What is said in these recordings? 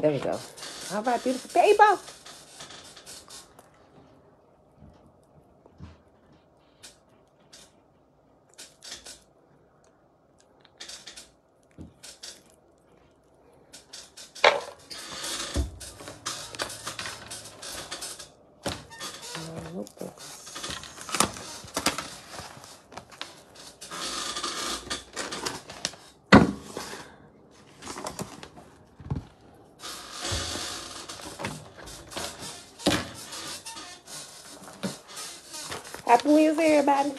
There we go. All right, beautiful people. Happy Wednesday, everybody.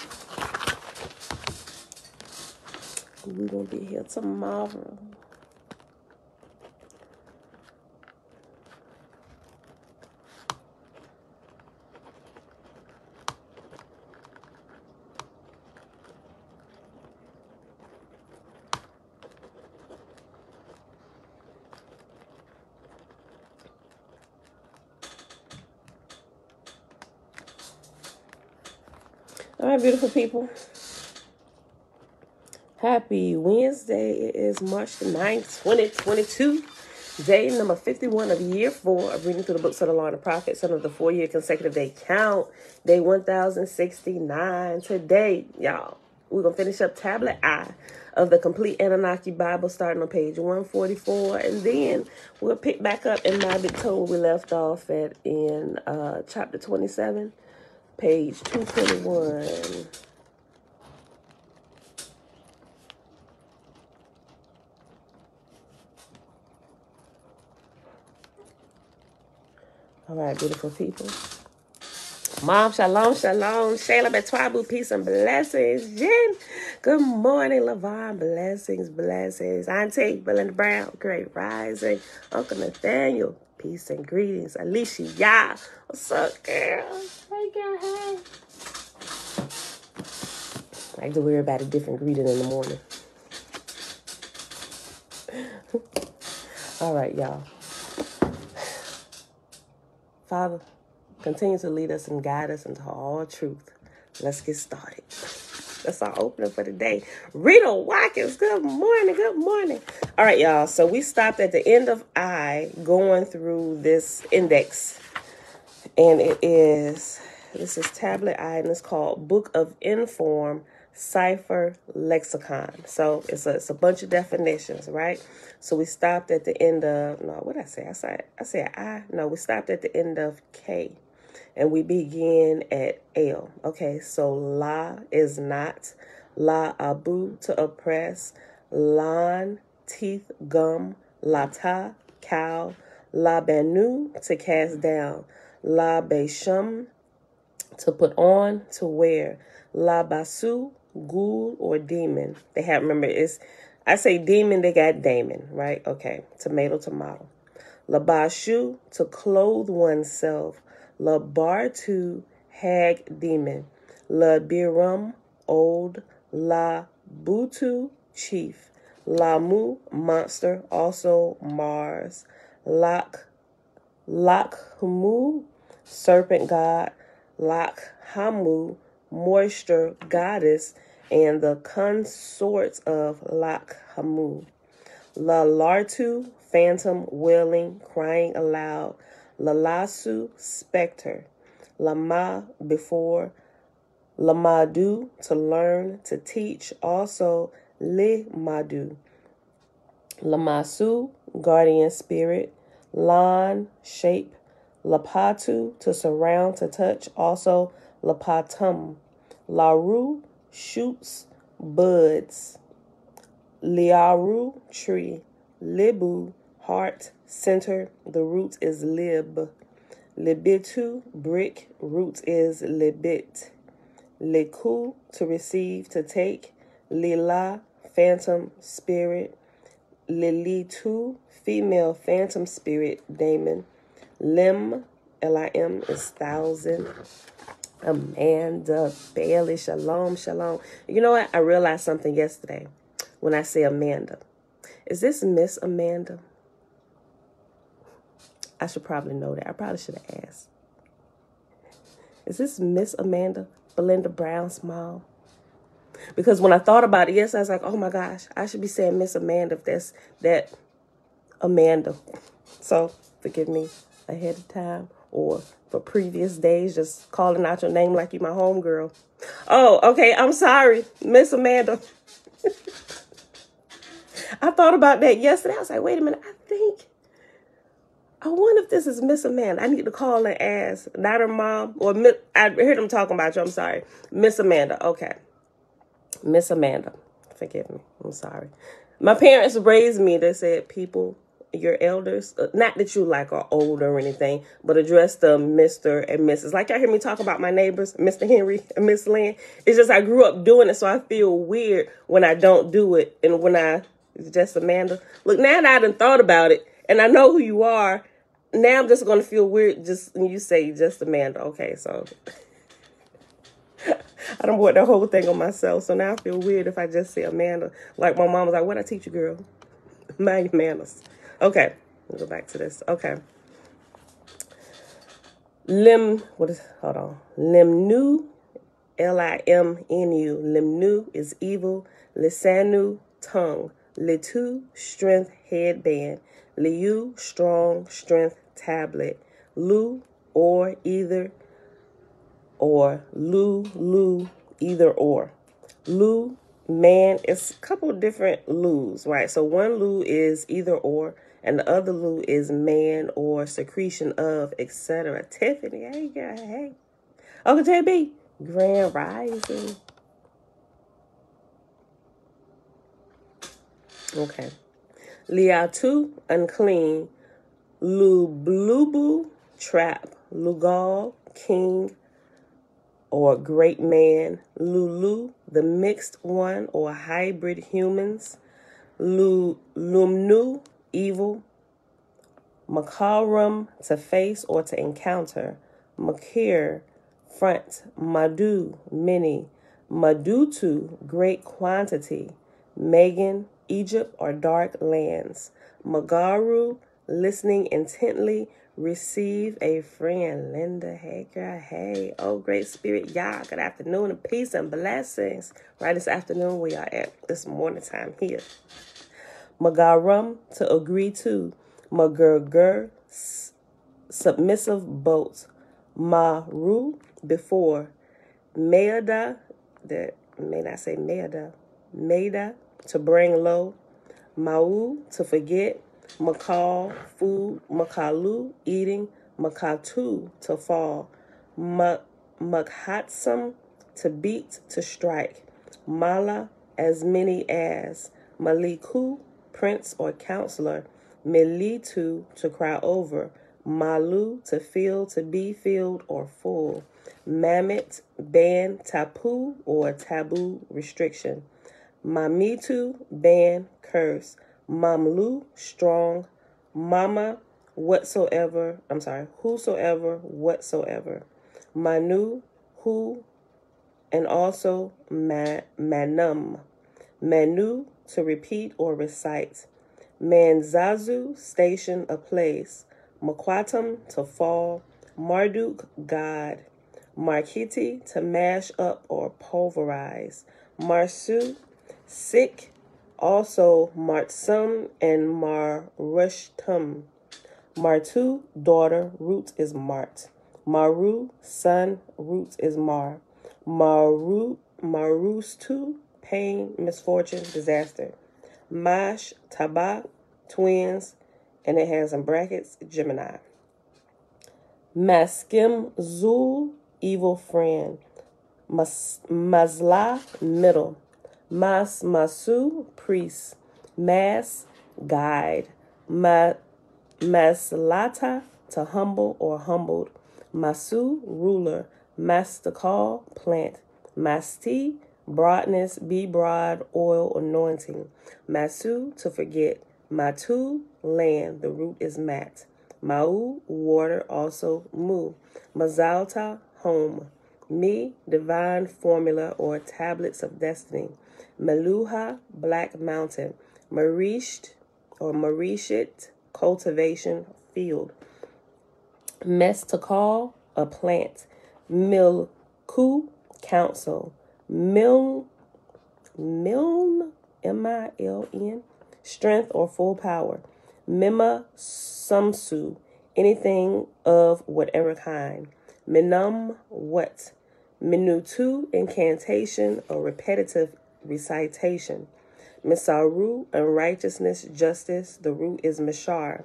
We're going to be here tomorrow. All right, beautiful people. Happy Wednesday. It is March the 9th, 2022. Day number 51 of year 4 of reading through the books of the Law and the Prophets under the 4-year consecutive day count. Day 1069. Today, y'all, we're going to finish up Tablet I of the complete Annunaki Bible starting on page 144. And then we'll pick back up in my big toe where we left off at in chapter 27, page 221. All right, beautiful people. Mom, shalom, shalom. Shayla, Betwabu, peace and blessings. Jen, good morning. Lavon, blessings, blessings. Auntie, Belinda Brown, great rising. Uncle Nathaniel, peace and greetings. Alicia, yeah. What's up, girl? Hey, girl, hey. I like to worry about a different greeting in the morning. All right, y'all. Father, continue to lead us and guide us into all truth. Let's get started. That's our opening for the day. Rita Watkins, good morning, good morning. All right, y'all. So we stopped at the end of I going through this index. And this is Tablet I, and it's called Book of Inform Cipher Lexicon. So it's a bunch of definitions, right? So we stopped at the end of, no, what did I say? I said I. No, we stopped at the end of K. And we begin at L. Okay, so la is not, la abu to oppress, lan teeth gum, la ta cow, la banu to cast down, la beshum to put on, to wear, la basu ghoul or demon. They have, remember, I say demon, they got daemon, right? Okay, tomato, tomato. La bashu to clothe oneself. La bartu, hag, demon. La birum, old. La butu, chief. La mu, monster, also Mars. Lakhumu, serpent god. Lakhamu, moisture goddess, and the consorts of Lakhamu. La lartu, phantom, wailing, crying aloud. Lalasu, specter. Lama, before. Lamadu, to learn, to teach. Also, Limadu. Lamasu, guardian spirit. Lan, shape. Lapatu, to surround, to touch. Also, Lapatum. Laru, shoots, buds. Liaru, tree. Libu, heart, center. The root is lib. Libitu, brick. Root is libit. Liku, to receive, to take. Lila, phantom, spirit. Lilitu, female, phantom, spirit, daemon. Lim, Lim, is 1,000. Amanda Bailey, shalom, shalom. You know what? I realized something yesterday when I say Amanda. Is this Miss Amanda? I should probably know that. I probably should have asked. Is this Miss Amanda, Belinda Brown's mom? Because when I thought about it, yes, I was like, oh my gosh, I should be saying Miss Amanda if that's that Amanda. So forgive me ahead of time, or for previous days, just calling out your name like you my homegirl. Oh, okay. I'm sorry, Miss Amanda. I thought about that yesterday. I was like, wait a minute. I wonder if this is Miss Amanda. I need to call and ask. Not her mom. Or I heard them talking about you. I'm sorry. Miss Amanda. Okay. Miss Amanda. Forgive me. I'm sorry. My parents raised me. They said people, your elders, not that you like are old or anything, but address them Mr. and Mrs. Like y'all hear me talk about my neighbors, Mr. Henry and Miss Lynn. It's just I grew up doing it, so I feel weird when I don't do it. And when it's just Amanda. Look, now that I done thought about it, and I know who you are, now I'm just going to feel weird just when you say just Amanda. Okay, so I done bought the whole thing on myself, so now I feel weird if I just say Amanda. Like my mom was like, what'd I teach you, girl? Mind your manners. Okay, we'll go back to this. Okay. Hold on. Limnu, Limnu. Limnu is evil. Lisanu, tongue. Litu, strength, headband. Liu, strong, strength, tablet. Lu, or, either, or. Lu, either, or. Lu, man, it's a couple of different Lus, right? So one Lu is either or, and the other Lu is man or secretion of, etc. Tiffany, hey girl, hey. Uncle JB, Grand Rising. Okay. Liatu, unclean. Lublubu, trap. Lugal, king or great man. Lulu, the mixed one or hybrid humans. Lumnu, evil. Makarum, to face or to encounter. Makir, front. Madu, many. Madutu, great quantity. Megan, Egypt or dark lands. Magaru, listening intently. Receive a friend. Linda, hey girl, hey. Oh, great spirit, y'all. Good afternoon and peace and blessings. Right this afternoon where y'all at. This morning time here. Magarum, to agree to. Magurgur, submissive boat. Maru, before. Meada, that may not say Meada. Maida, to bring low. Mau, to forget. Makal, food. Makalu, eating. Makatu, to fall. Makhatsam, to beat, to strike. Mala, as many as. Maliku, prince or counselor. Militu, to cry over. Malu, to fill, to be filled or full. Mamit, ban, tapu or taboo, restriction. Mamitu, ban, curse. Mamlu, strong. Mama, whosoever, whatsoever. Manu, who, and also manum. Manu, to repeat or recite. Manzazu, station, a place. Makwatam, to fall. Marduk, God. Markiti, to mash up or pulverize. Marsu, sick. Also Martsum and Marushtum. Martu, daughter, root is Mart. Maru, son, root is Mar. Marustu, pain, misfortune, disaster. Mash, Taba, twins, and it has in brackets, Gemini. Maskim, Zul, evil friend. Masla, middle. Masu, priest. Mas, guide. Maslata, to humble or humbled. Masu, ruler. Mastakal, plant. Masti, broadness, be broad, oil, anointing. Masu, to forget. Matu, land, the root is mat. Mau, water, also mu. Mazalta, home. Mi, divine formula or tablets of destiny. Meluha, black mountain. Marisht or Marishit, cultivation, field. Mestakal, a plant. Milku, counsel. Miln, M-I-L-N, strength or full power. Mima sumsu, anything of whatever kind. Minum, what? Minutu, incantation or repetitive recitation. Misaru, unrighteousness, justice. The root is mishar.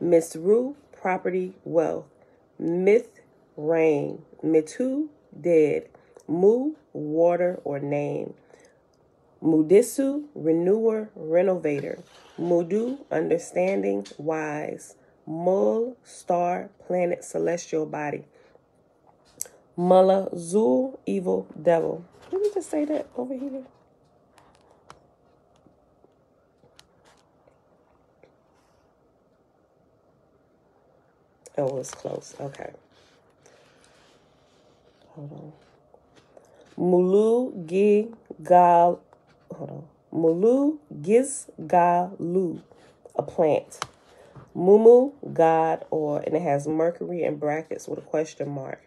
Misru, property, wealth. Mith, rain. Mitu, dead. Mu, water or name. Mudisu, renewer, renovator. Mudu, understanding, wise. Mul, star, planet, celestial body. Mula, Zul, evil, devil. Did we just say that over here? Oh, it was close. Okay. Hold on. Mulu, gi, gal. Hold on. Mulu, gis, galu, a plant. Mumu, God, and it has Mercury in brackets with a question mark.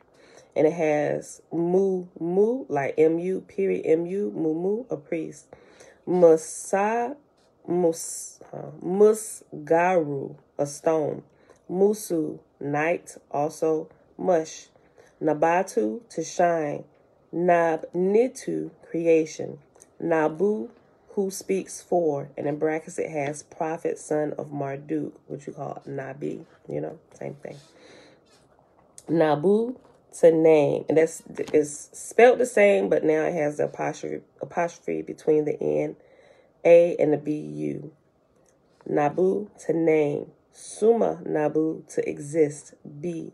And it has mu, like M-U, period, M-U, mumu, a priest. Musgaru, a stone. Musu, night, also mush. Nabatu, to shine. Nabnitu, creation. Nabu, who speaks for, and in brackets it has prophet, son of Marduk, which you call Nabi, same thing. Nabu, to name, and that's is spelled the same, but now it has the apostrophe between the N, A, and the B-U. Nabu, to name. Suma Nabu, to exist, B.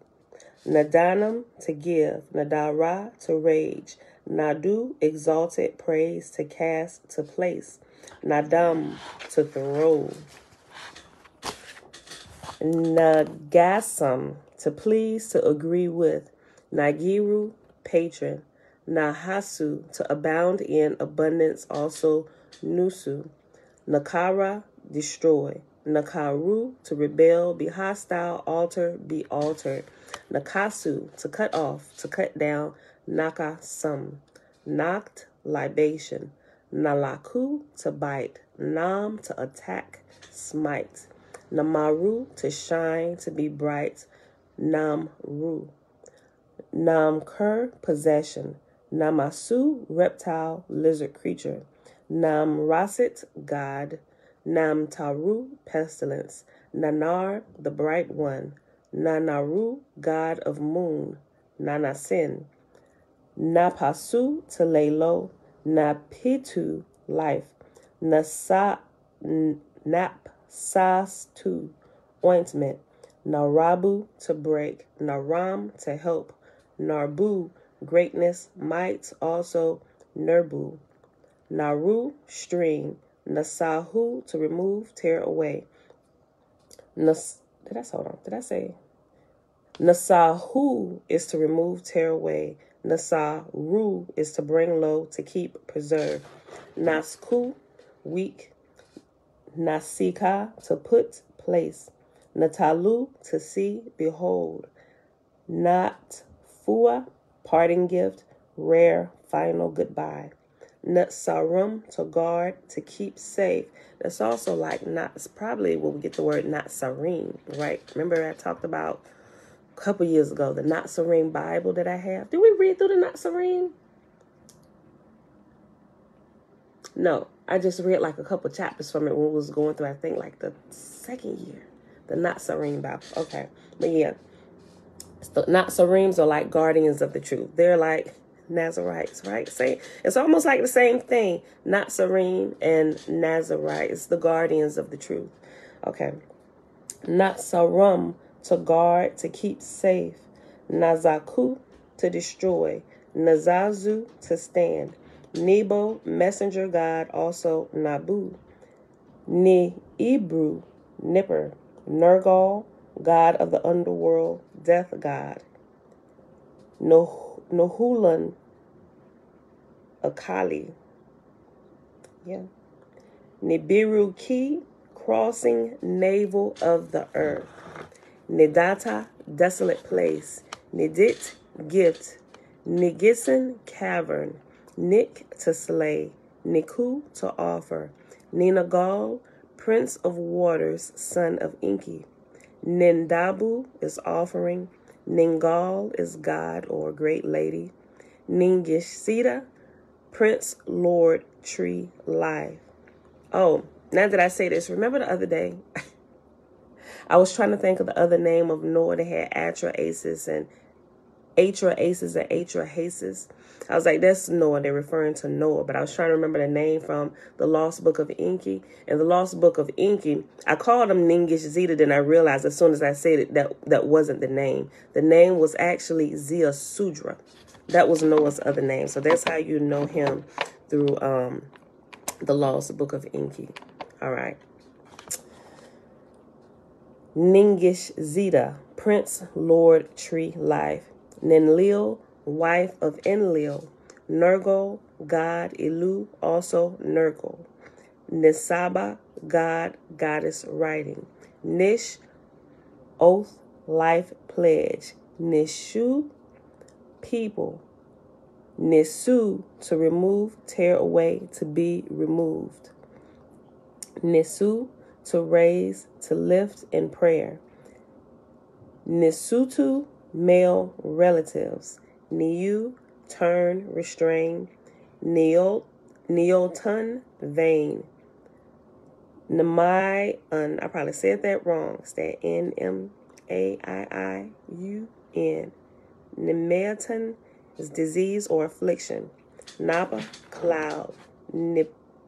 Nadanam, to give. Nadara, to rage. Nadu, exalted, praise, to cast, to place. Nadam, to throw. Nagasam, to please, to agree with. Nagiru, patron. Nahasu, to abound in abundance, also Nusu. Nakara, destroy. Nakaru, to rebel, be hostile, alter, be altered. Nakasu, to cut off, to cut down. Nakasum, knocked, libation. Nalaku, to bite. Nam, to attack, smite. Namaru, to shine, to be bright. Namru. Namkur, possession. Namasu, reptile, lizard creature. Namrasit, God. Namtaru, pestilence. Nanar, the bright one. Nanaru, god of moon. Nanasin. Napasu, to lay low. Napitu, life. Napsastu, ointment. Narabu, to break. Naram, to help. Narbu, greatness, might, also Nerbu. Naru, string. Nasahu, to remove, tear away. Nasahu is to remove, tear away. Nasaru is to bring low, to keep, preserve. Nasku, weak. Nasika, to put, place. Natalu, to see, behold. Natfua, parting gift, rare, final goodbye. Natsarum, to guard, to keep safe. That's also like not, it's probably where we get the word Natsarim, right? Remember I talked about a couple years ago, the Natsarim Bible that I have. Did we read through the Natsarim? No, I just read like a couple chapters from it when we was going through, I think like the second year, the Natsarim Bible. Okay, but yeah, the Natsarims are like guardians of the truth. They're like Nazarites, right? It's almost like the same thing. Natsarim and Nazarite. It's the guardians of the truth. Okay. Natsarum, to guard, to keep safe. Nazaku, to destroy. Nazazu, to stand. Nebo, messenger god, also Nabu. Ni-Ibru, nipper. Nergal, god of the underworld, death god. Nohulan, Akali. Yeah. Nibiru ki, crossing, navel of the earth. Nidata, desolate place. Nidit, gift. Nigisan, cavern. Nik, to slay. Niku, to offer. Ninagal, Prince of Waters, son of Enki. Nindabu is offering. Ningal is God or great lady. Ningishita, Prince, Lord, Tree, Life. Oh, now that I say this, remember the other day, I was trying to think of the other name of Noah that had Atra Aces and Atra Aces and Atra Haces. I was like, that's Noah. They're referring to Noah. But I was trying to remember the name from the Lost Book of Enki. And the Lost Book of Enki, I called him Ningish Zeta. Then I realized as soon as I said it, that wasn't the name. The name was actually Zia Sudra. That was Noah's other name. So that's how you know him through the Lost Book of Enki. All right. Ningish Zeta, Prince, Lord, Tree, Life. Ninlil, wife of Enlil. Nergal, God, Elu, also Nergal. Nisaba, God, goddess, writing. Nish, oath, life, pledge. Nishu, people. Nisu, to remove, tear away, to be removed. Nisu, to raise, to lift in prayer. Nisutu, male relatives. Niu, turn, restrain. Neotun, vain. Namai, I probably said that wrong. It's that N-M-A-I-I-U-N. Nemeatun is disease or affliction. Napa, cloud. Nipiu,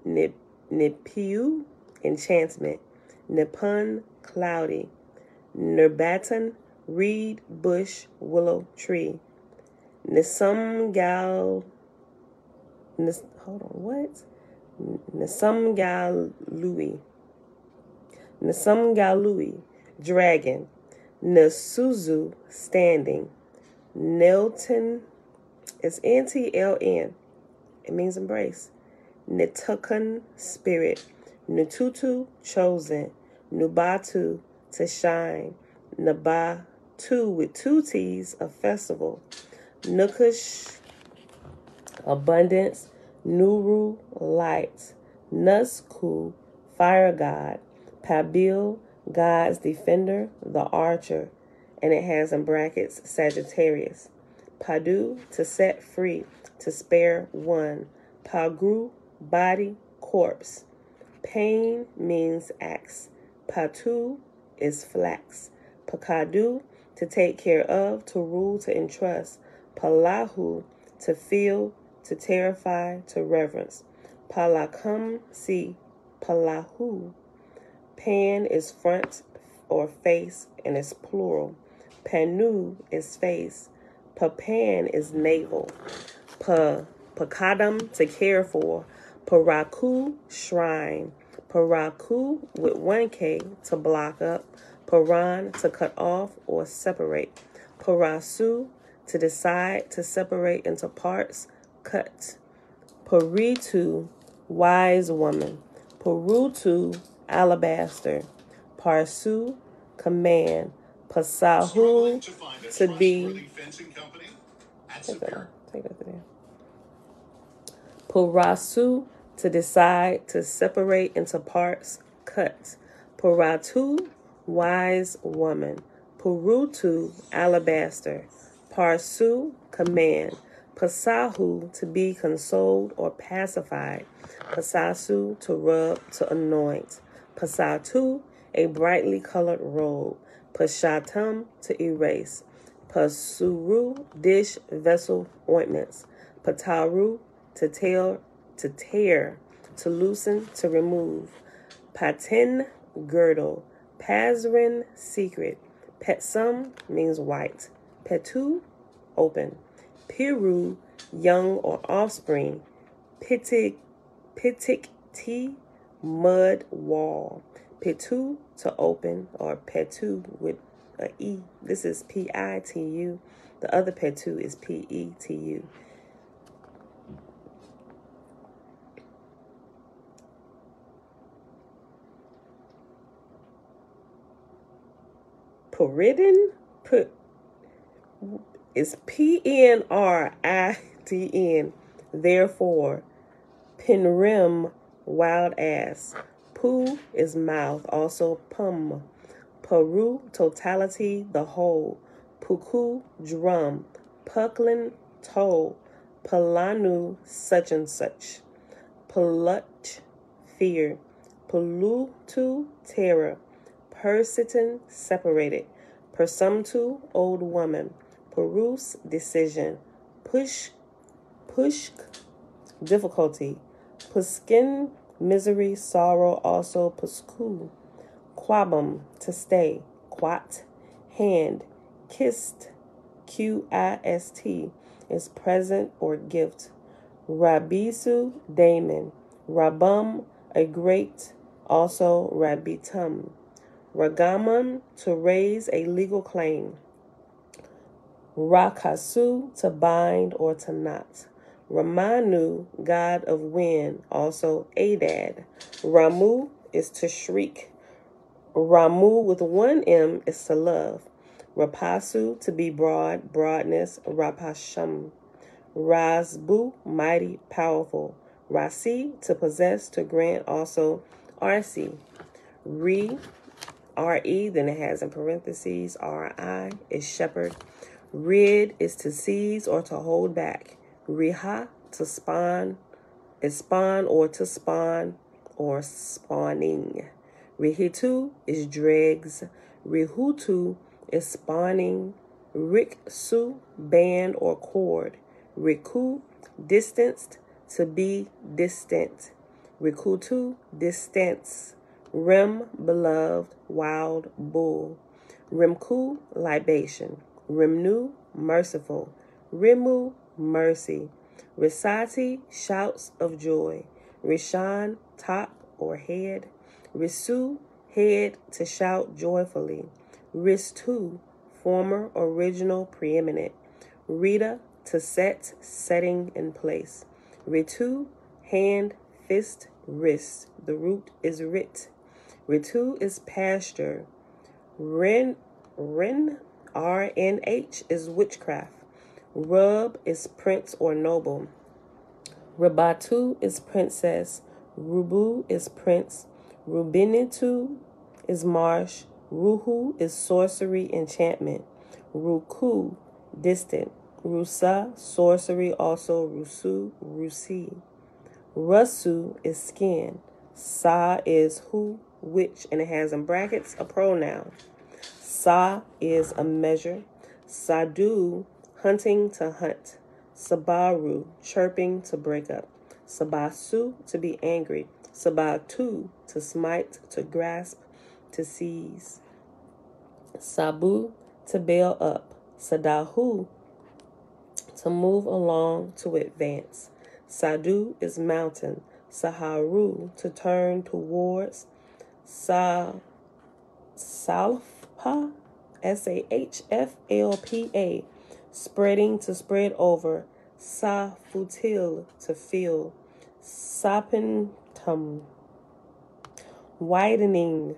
enchantment. Nipun, cloudy. Nerbatan, reed, bush, willow, tree. Nisumgal, hold on, what? Nisumgalui. Nisumgalui, dragon. Nisuzu, standing. Nilton is N-T-L-N. It means embrace. Nitukun, spirit. Nututu, chosen. Nubatu, to shine. Nabatu, with two T's, a festival. Nukush, abundance. Nuru, light. Nusku, fire god. Pabil, God's defender, the archer. And it has in brackets Sagittarius. Padu, to set free, to spare one. Pagru, body, corpse. Pain means axe. Patu is flax. Pakadu, to take care of, to rule, to entrust. Palahu, to feel, to terrify, to reverence. Palakam, see. Palahu. Pan is front or face and is plural. Panu is face. Papan is navel. Pakadam, to care for. Paraku, shrine. Paraku, with 1K, to block up. Paran, to cut off or separate. Parasu, to decide, to separate into parts, cut. Paritu, wise woman. Parutu, alabaster. Parsu, command. Pasahu, to be. Take that there. Purasu, to decide, to separate into parts, cut. Puratu, wise woman. Purutu, alabaster. Parsu, command. Pasahu, to be consoled or pacified. Pasasu, to rub, to anoint. Pasatu, a brightly colored robe. Pashatum, to erase. Pasuru, dish, vessel, ointments. Pataru, to tear, to loosen, to remove. Patin, girdle. Pazrin, secret. Petsum means white. Petu, open. Piru, young or offspring. Pitik ti, mud wall. Pitu, to open, or petu with a E. This is P-I-T-U. The other petu is P-E-T-U. Peridin is P-N-R-I-D-N. Therefore, Penrim, wild ass. Pu is mouth, also pum. Peru, totality, the whole. Puku, drum. Puklin, toe. Palanu, such and such. Palut, fear. Pulutu, terror. Persitan, separated. Persumtu, old woman. Perus, decision. Pushk, difficulty. Puskin, misery, sorrow, also pusku. Quabum, to stay. Quat, hand. Kist, Qist, is present or gift. Rabisu, daemon. Rabum, a great, also rabitum. Ragamum, to raise a legal claim. Rakasu, to bind or to knot. Ramanu, god of wind, also Adad. Ramu is to shriek. Ramu with one M is to love. Rapasu, to be broad, broadness, Rapasham. Razbu, mighty, powerful. Rasi, to possess, to grant, also Rc. Re, then it has in parentheses, Ri, is shepherd. Rid is to seize or to hold back. Riha, to spawn, is spawn or to spawn or spawning. Rihitu is dregs. Rihutu is spawning. Riksu, band or cord. Riku, distanced, to be distant. Rikutu, distance. Rim, beloved, wild bull. Rimku, libation. Rimnu, merciful. Rimu, mercy. Risati, shouts of joy. Rishan, top or head. Risu, head, to shout joyfully. Ristu, former, original, preeminent. Rita, to set, setting in place. Ritu, hand, fist, wrist. The root is rit. Ritu is pasture. Ren, RNH is witchcraft. Rub is prince or noble. Rabatu is princess. Rubu is prince. Rubinitu is marsh. Ruhu is sorcery, enchantment. Ruku, distant. Rusa, sorcery, also Rusu, Rusi. Rusu is skin. Sa is who, which, and it has in brackets a pronoun. Sa is a measure. Sadu, hunting, to hunt. Sabaru, chirping, to break up. Sabasu, to be angry. Sabatu, to smite, to grasp, to seize. Sabu, to bail up. Sadahu, to move along, to advance. Sadu is mountain. Saharu, to turn towards. Salfa, Sahflpa, spreading, to spread over. Safutil, to fill. Sapentum, widening.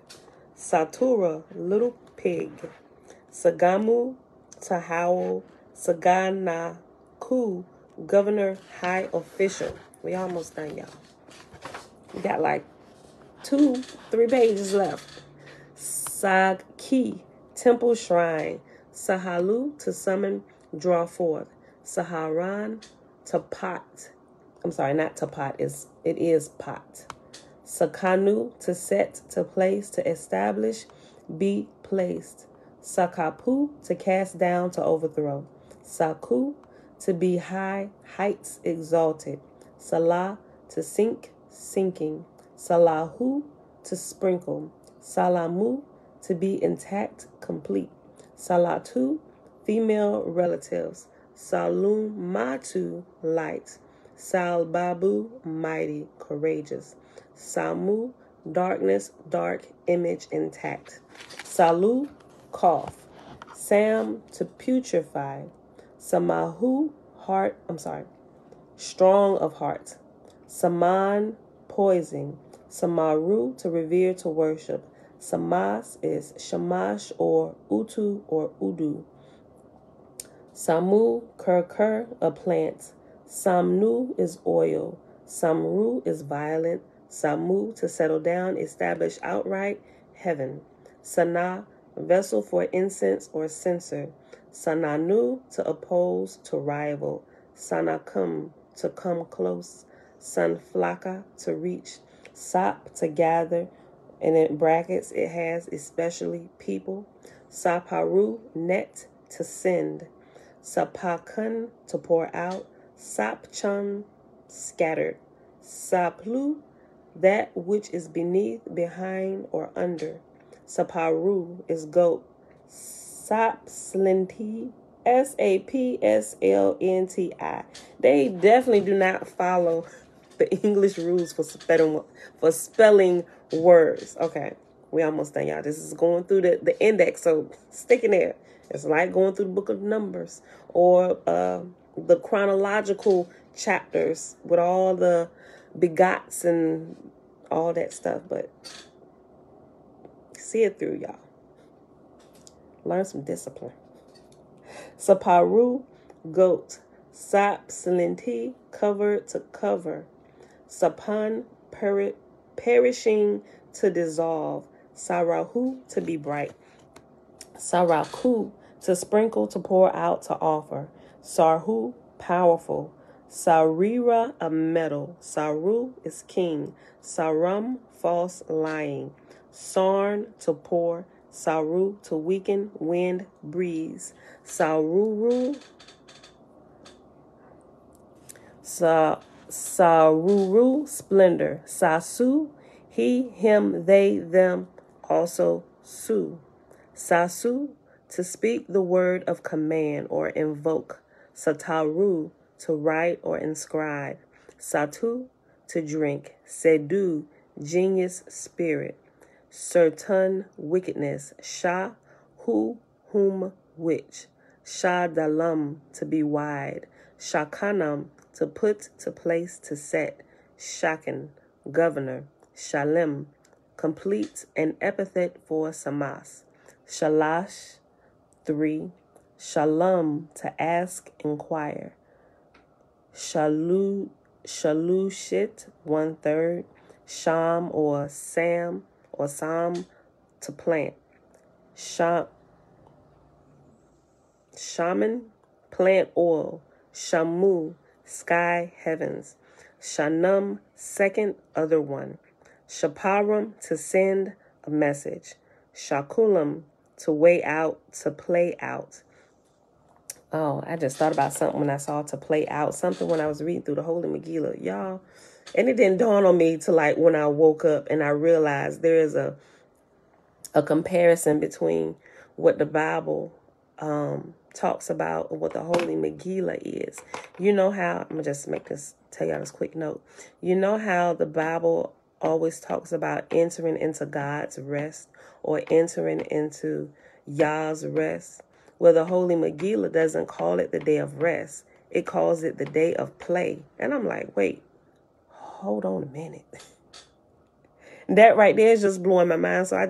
Satura, little pig. Sagamu, to howl. Saganaku, governor, high official. We almost done, y'all. We got like 2-3 pages left. Sagki, temple, shrine. Sahalu, to summon, draw forth. Saharan, to pot. I'm sorry, not to pot. It is pot. Sakanu, to set, to place, to establish, be placed. Sakapu, to cast down, to overthrow. Saku, to be high, heights, exalted. Salah, to sink, sinking. Salahu, to sprinkle. Salamu, to be intact, complete. Salatu, female relatives. Salumatu, light. Salbabu, mighty, courageous. Samu, darkness, dark, image, intact. Salu, cough. Sam, to putrefy. Samahu, strong of heart. Saman, poison. Samaru, to revere, to worship. Samas is shamash or utu or udu. Samu, kur, a plant. Samnu is oil. Samru is violent. Samu, to settle down, establish outright, heaven. Sana, vessel for incense or censer. Sananu, to oppose, to rival. Sanakum, to come close. Sanflaka, to reach. Sap, to gather. And in brackets, it has especially people. Saparu, net, to send. Sapakun, to pour out. Sapchum, scattered. Saplu, that which is beneath, behind, or under. Saparu is goat. Sapslinti, Sapslnti. They definitely do not follow the English rules for spelling words. Okay, we almost done, y'all. This is going through the index, so stick in there. It's like going through the book of Numbers or the chronological chapters with all the begots and all that stuff, but see it through, y'all. Learn some discipline. Saparu, goat. Sapslinti, covered, to cover. Sapan, perishing, to dissolve. Sarahu, to be bright. Saraku, to sprinkle, to pour out, to offer. Sarhu, powerful. Sarira, a metal. Saru is king. Sarum, false, lying. Sarn, to pour. Saru, to weaken, wind, breeze. Saruru, Saruru, splendor. Sasu, he, him, they, them, also su. Sasu, to speak the word of command or invoke. Sataru, to write or inscribe. Satu, to drink. Sedu, genius, spirit. Certain, wickedness. Sha, who, whom, which. Shah dalam, to be wide. Shakanam, to put, to place, to set. Shakan, governor. Shalem, complete, an epithet for Samas. Shalash, 3. Shalom, to ask, inquire. Shalushit, 1/3. Sham or Sam or Sam, to plant. Shaman, plant oil. Shamu, sky, heavens. Shanum, second, other one. Shaparam, to send a message. Shakulam, to weigh out, to play out. Oh, I just thought about something when I saw to play out. Something when I was reading through the Holy Megillah, y'all. And it didn't dawn on me till like when I woke up and I realized there is a comparison between what the Bible talks about and what the Holy Megillah is. You know how, I'm going to just tell y'all this quick note. You know how the Bible always talks about entering into God's rest or entering into Yah's rest? Well, the Holy Megillah doesn't call it the day of rest. It calls it the day of play. And I'm like, wait, hold on a minute. That right there is just blowing my mind. So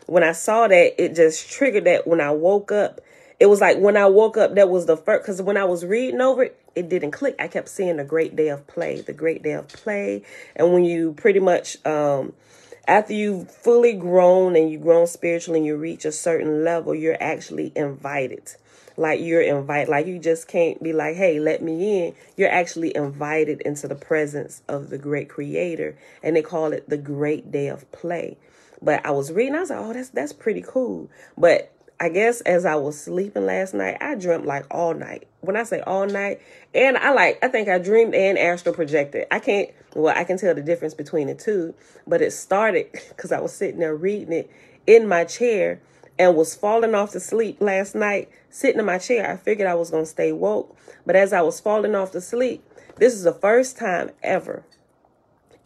when I saw that, it just triggered that when I woke up. It was like when I woke up, that was the first, because when I was reading over it, it didn't click. I kept seeing the great day of play, the great day of play. And when you pretty much, after you've fully grown and you've grown spiritually and you reach a certain level, you're actually invited. Like you're invited, like you just can't be like, hey, let me in. You're actually invited into the presence of the great creator. And they call it the great day of play. But I was reading, I was like, oh, that's pretty cool. But I guess as I was sleeping last night, I dreamt like all night. When I say all night, and I think I dreamed and astral projected. I can tell the difference between the two, but it started because I was sitting there reading it in my chair and was falling off to sleep last night, sitting in my chair. I figured I was going to stay woke, but as I was falling off to sleep, this is the first time ever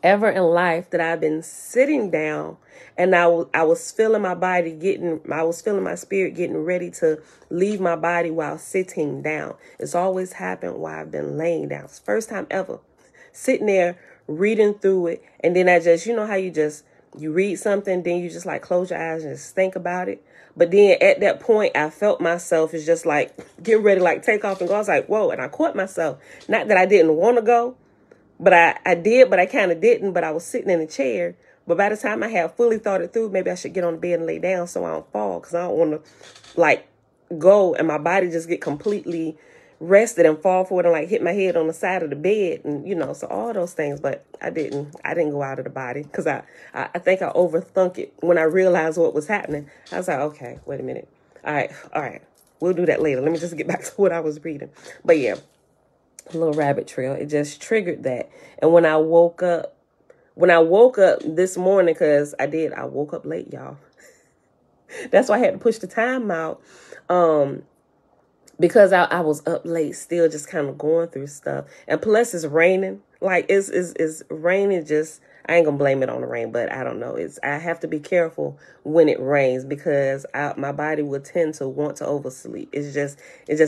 in life that I've been sitting down and I was feeling my body I was feeling my spirit getting ready to leave my body while sitting down. It's always happened while I've been laying down. It's the first time ever sitting there reading through it. And then I just, you know how you read something, then you just like close your eyes and just think about it. But then at that point, I felt myself is just like getting ready to like take off and go. I was like, whoa. And I caught myself. Not that I didn't want to go, But I did, but I kind of didn't. But I was sitting in a chair. But by the time I had fully thought it through, maybe I should get on the bed and lay down so I don't fall. Because I don't want to, like, go and my body just get completely rested and fall forward and, like, hit my head on the side of the bed. And, you know, so all those things. But I didn't go out of the body. Because I think I overthunk it when I realized what was happening. I was like, okay, wait a minute. All right. We'll do that later. Let me just get back to what I was reading. But, yeah, a little rabbit trail. It just triggered that. And when I woke up this morning, because I woke up late, y'all. That's why I had to push the time out. Because I was up late, still just kind of going through stuff. And plus it's raining. Like it's raining just, I ain't gonna blame it on the rain, but I don't know. I have to be careful when it rains because my body will tend to want to oversleep. It just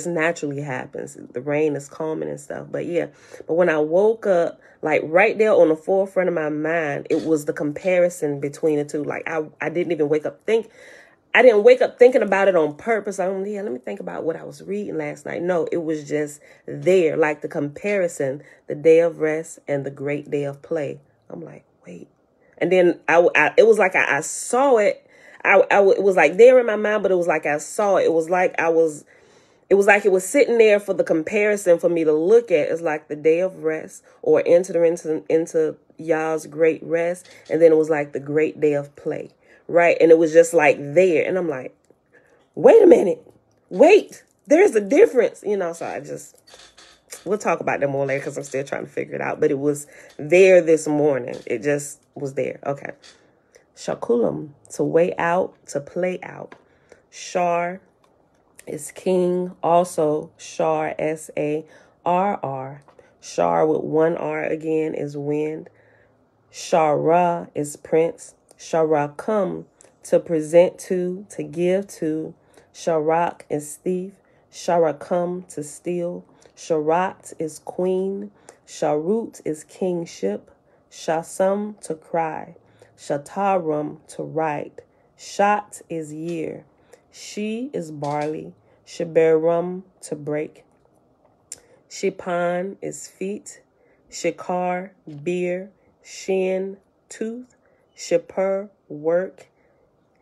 naturally happens. The rain is calming and stuff. But yeah, but when I woke up, like right there on the forefront of my mind, it was the comparison between the two. Like I didn't even wake up thinking about it on purpose. Let me think about what I was reading last night. No, it was just there, like the comparison, the day of rest and the great day of play. I'm like, wait. And then it was like I saw it. It was like there in my mind, but it was like I saw it. It was like it was sitting there for the comparison for me to look at. It's like the day of rest or enter into Yah's great rest. And then it was like the great day of play. Right. And it was just like there. And I'm like, wait a minute. Wait, there's a difference. You know, so we'll talk about that more later because I'm still trying to figure it out. But it was there this morning. It just was there. OK. Shakulam, to weigh out, to play out. Shar is king. Also, Shar, Sarr. Shar with one R again is wind. Shara is prince. Sharakum, to present to give to. Sharak is thief. Sharakum, to steal. Sharat is queen. Sharut is kingship. Shasam, to cry. Shatarum, to write. Shat is year. She is barley. Shiberum, to break. Shipan is feet. Shikar, beer. Shin, tooth. Shipur, work.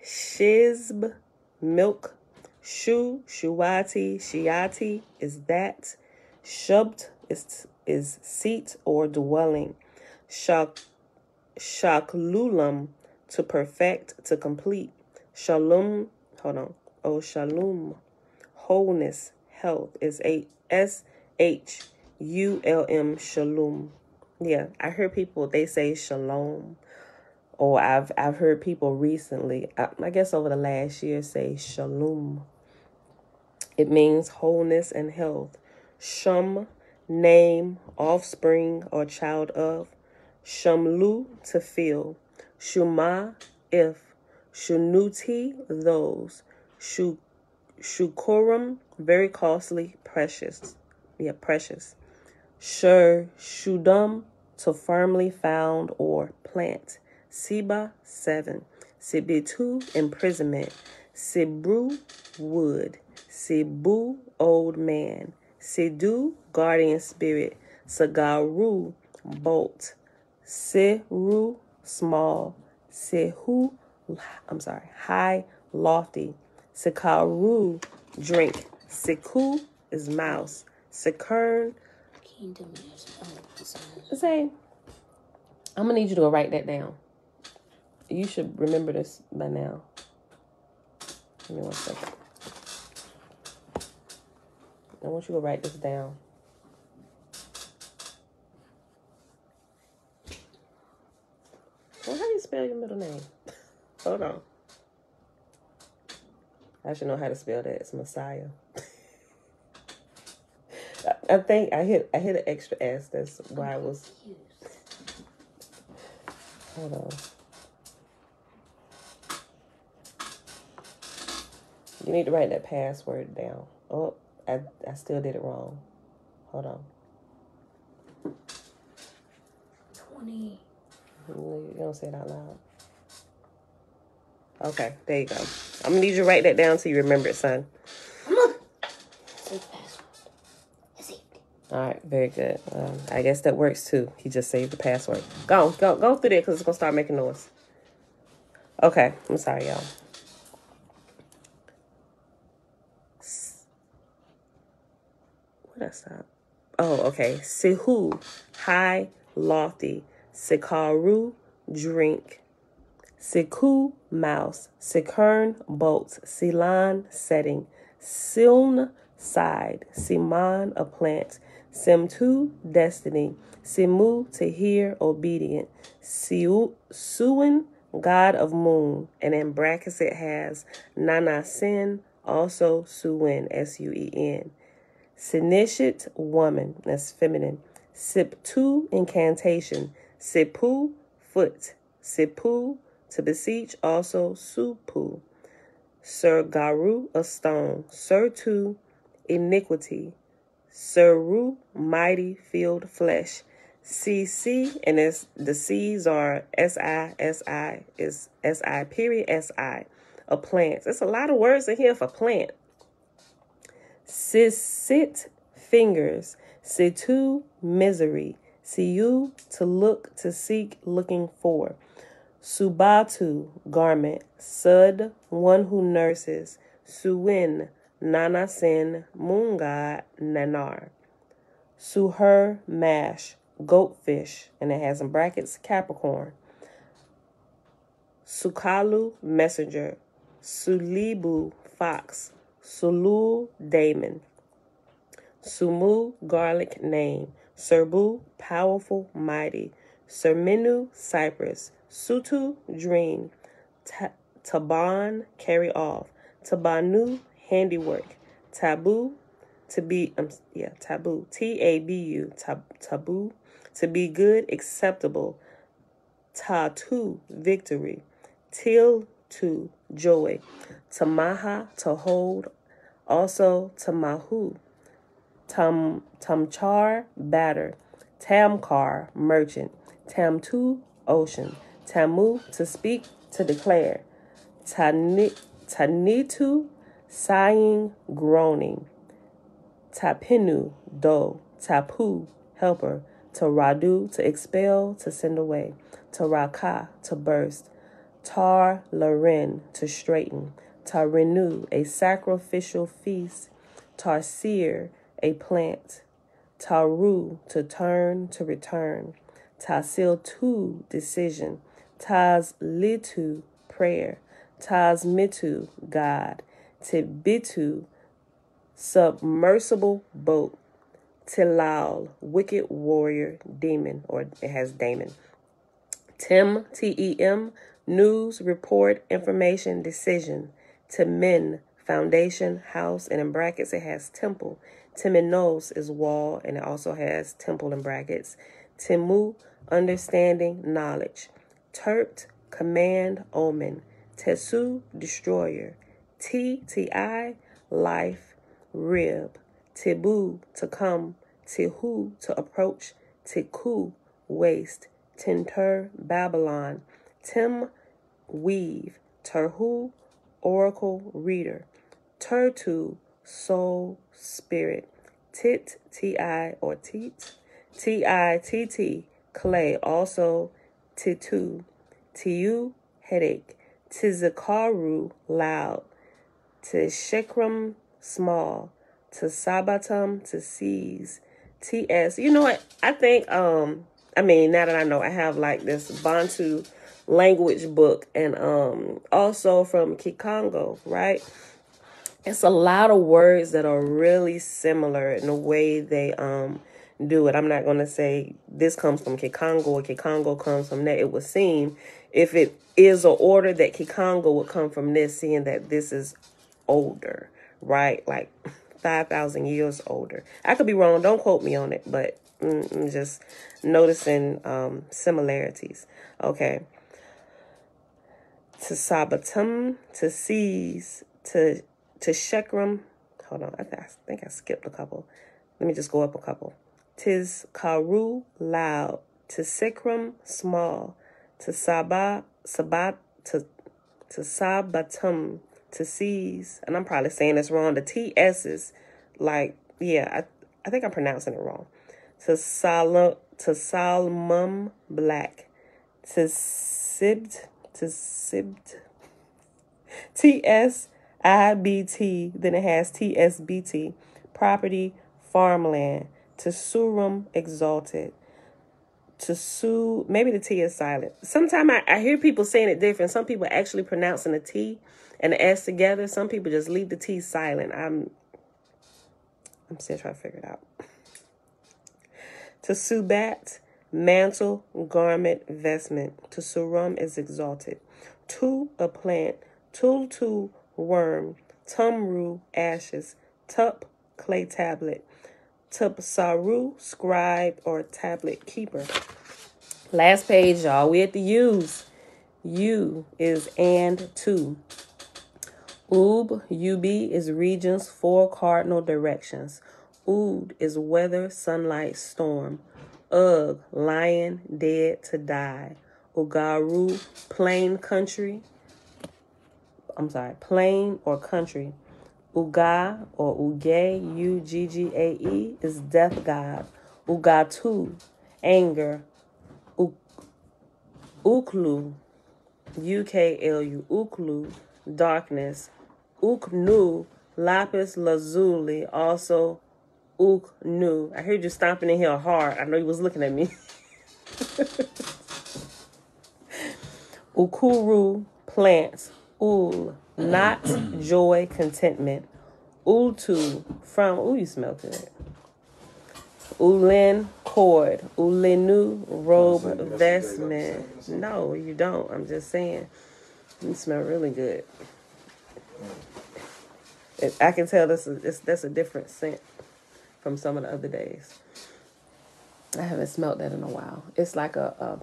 Shizb, milk. Shuati, shiati is that. Shubt is seat or dwelling. Shaklulam, to perfect, to complete. Shalom, shalom, wholeness, health is SHULM, shalom. Yeah, I heard people, they say shalom. Or I've heard people recently, I guess over the last year, say shalom. It means wholeness and health. Shum, name, offspring or child of. Shamlu, to feel. Shuma, if. Shunuti, those. Shukorum, very costly, precious. Yeah, precious. Shudum, to firmly found or plant. Siba, 7. Sibitu, imprisonment. Sibru, wood. Sibu, old man. Sidu, guardian spirit. Sagaru, bolt. Siru, small. Sihu, high, lofty. Sikaru, drink. Siku is mouse. Sikern, kingdom. Say, I'm gonna need you to write that down. You should remember this by now. Give me 1 second. I want you to write this down. Well, how do you spell your middle name? Hold on. I should know how to spell that. It's Messiah. I think I hit an extra S. That's why I was. Hold on. You need to write that password down. Oh, I still did it wrong. Hold on. 20. You don't say it out loud. Okay, there you go. I'm going to need you to write that down so you remember it, son. All right, very good. I guess that works too. He just saved the password. Go through there because it's gonna start making noise. Okay, I'm sorry, y'all. What I stop? Oh, okay. Sihu, high, lofty. Sikaru, drink. Siku, mouse. Sikern, bolt. Silan, setting. Siln, side. Siman, a plant. Simtu, destiny. Simu, to hear, obedient. Suin, god of moon. And in brackets it has Nana Sin, also Suin, Suen. Sinishit, woman, that's feminine. Siptu, incantation. Sipu, foot. Sipu, to beseech, also Supu. Surgaru, a stone. Surtu, iniquity. Suru, mighty, filled flesh. CC, and it's, the C's are SI, is SI, period, SI. A plant. There's a lot of words in here for plant. Sit, fingers. Situ, misery. Siu, to look, to seek, looking for. Subatu, garment. Sud, one who nurses. Suin, nanasin, moon god, nanar. Suher, mash, goatfish, and it has in brackets Capricorn. Sukalu, messenger. Sulibu, fox. Sulu, daemon. Sumu, garlic, name. Serbu, powerful, mighty. Serminu, cypress. Sutu, dream. Taban, carry off. Tabanu, handiwork. Taboo, to be, taboo. Tabu, taboo, to be good, acceptable. Tatu, victory. Till, to, joy. Tamaha, to hold. Also, tamahu. Tamchar, batter. Tamkar, merchant. Tamtu, ocean. Tamu, to speak, to declare. Tanitu, sighing, groaning. Tapinu, dough. Tapu, helper. Taradu, to expel, to send away. Taraka, to burst. Tar Larin, to straighten. Tarinu, a sacrificial feast. Tarsir, a plant. Taru, to turn, to return. Tasil tu, decision. Tazlitu, prayer. Tazmitu, God. Tibitu, submersible boat. Tilal, wicked warrior, demon, or it has daemon. Tem, Tem, news, report, information, decision. Temin, foundation, house, and in brackets it has temple. Temenos is wall, and it also has temple in brackets. Temu, understanding, knowledge. Terpt, command, omen. Tesu, destroyer. Ti, life, rib. Tibu, to come. Tihu, to approach. Tiku, waste. Tinter, Babylon. Tim, weave. Terhu, oracle, reader. Tertu, soul, spirit. Tit, Ti, or teat. Titt, clay, also titu. Tiu, headache. Tizakaru, loud. Tishekram, small. Tisabatum, to seize. Ts, you know what? I think, now that I know, I have like this Bantu language book, and also from Kikongo, right? It's a lot of words that are really similar in the way they do it. I'm not going to say this comes from Kikongo or Kikongo comes from that. It would seem, if it is an order, that Kikongo would come from this, seeing that this is older, right? Like 5,000 years older. I could be wrong. Don't quote me on it, but I'm just noticing similarities. Okay. To Sabatum, to seize, to Shekram. Hold on, I think I skipped a couple. Let me just go up a couple. Tis Karu, loud. To Sikram, small. To Sabatum, to seize. And I'm probably saying this wrong. The TS's, like, yeah, I think I'm pronouncing it wrong. Tsalmum black. Tsibt. TSIBT. Then it has TSBT. Property, farmland. Tsurum exalted. Tsu, maybe the T is silent. Sometimes I hear people saying it different. Some people actually pronouncing the T and the S together. Some people just leave the T silent. I'm still trying to figure it out. Tsubat, mantle, garment, vestment. Tsurum is exalted. Tu, a plant. Tultu, worm. Tumru, ashes. Tup, clay tablet. Tupsaru, scribe or tablet keeper. Last page, y'all. We at the U's. U is and to. Ub, UB is regions, 4 cardinal directions. Ood is weather, sunlight, storm. Ugh, lion, dead to die. Ugaru, plain or country. Uga or Uge, Uggae, is death god. Ugatu, anger. Uklu, Uklu, Uklu, darkness. Uknu, lapis lazuli, also Uknu. I heard you stomping in here hard. I know you was looking at me. Ukuru, plants. Ul, not joy, contentment. Ultu, from, you smell good. Ulin, cord. Ulinu, robe, vestment. No, you don't. I'm just saying. You smell really good. I can tell that's a different scent from some of the other days. I haven't smelled that in a while. It's like a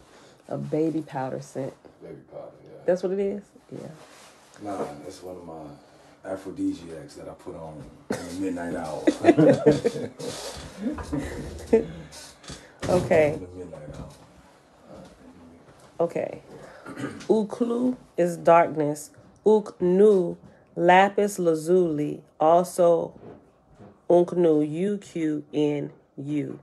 baby powder scent. Baby powder, yeah. That's what it is? Yeah. Nah, that's one of my aphrodisiacs that I put on in the midnight hour. Okay. In the midnight hour. Okay. Uklu is darkness. Uknu, lapis lazuli, also unknu, UQNU.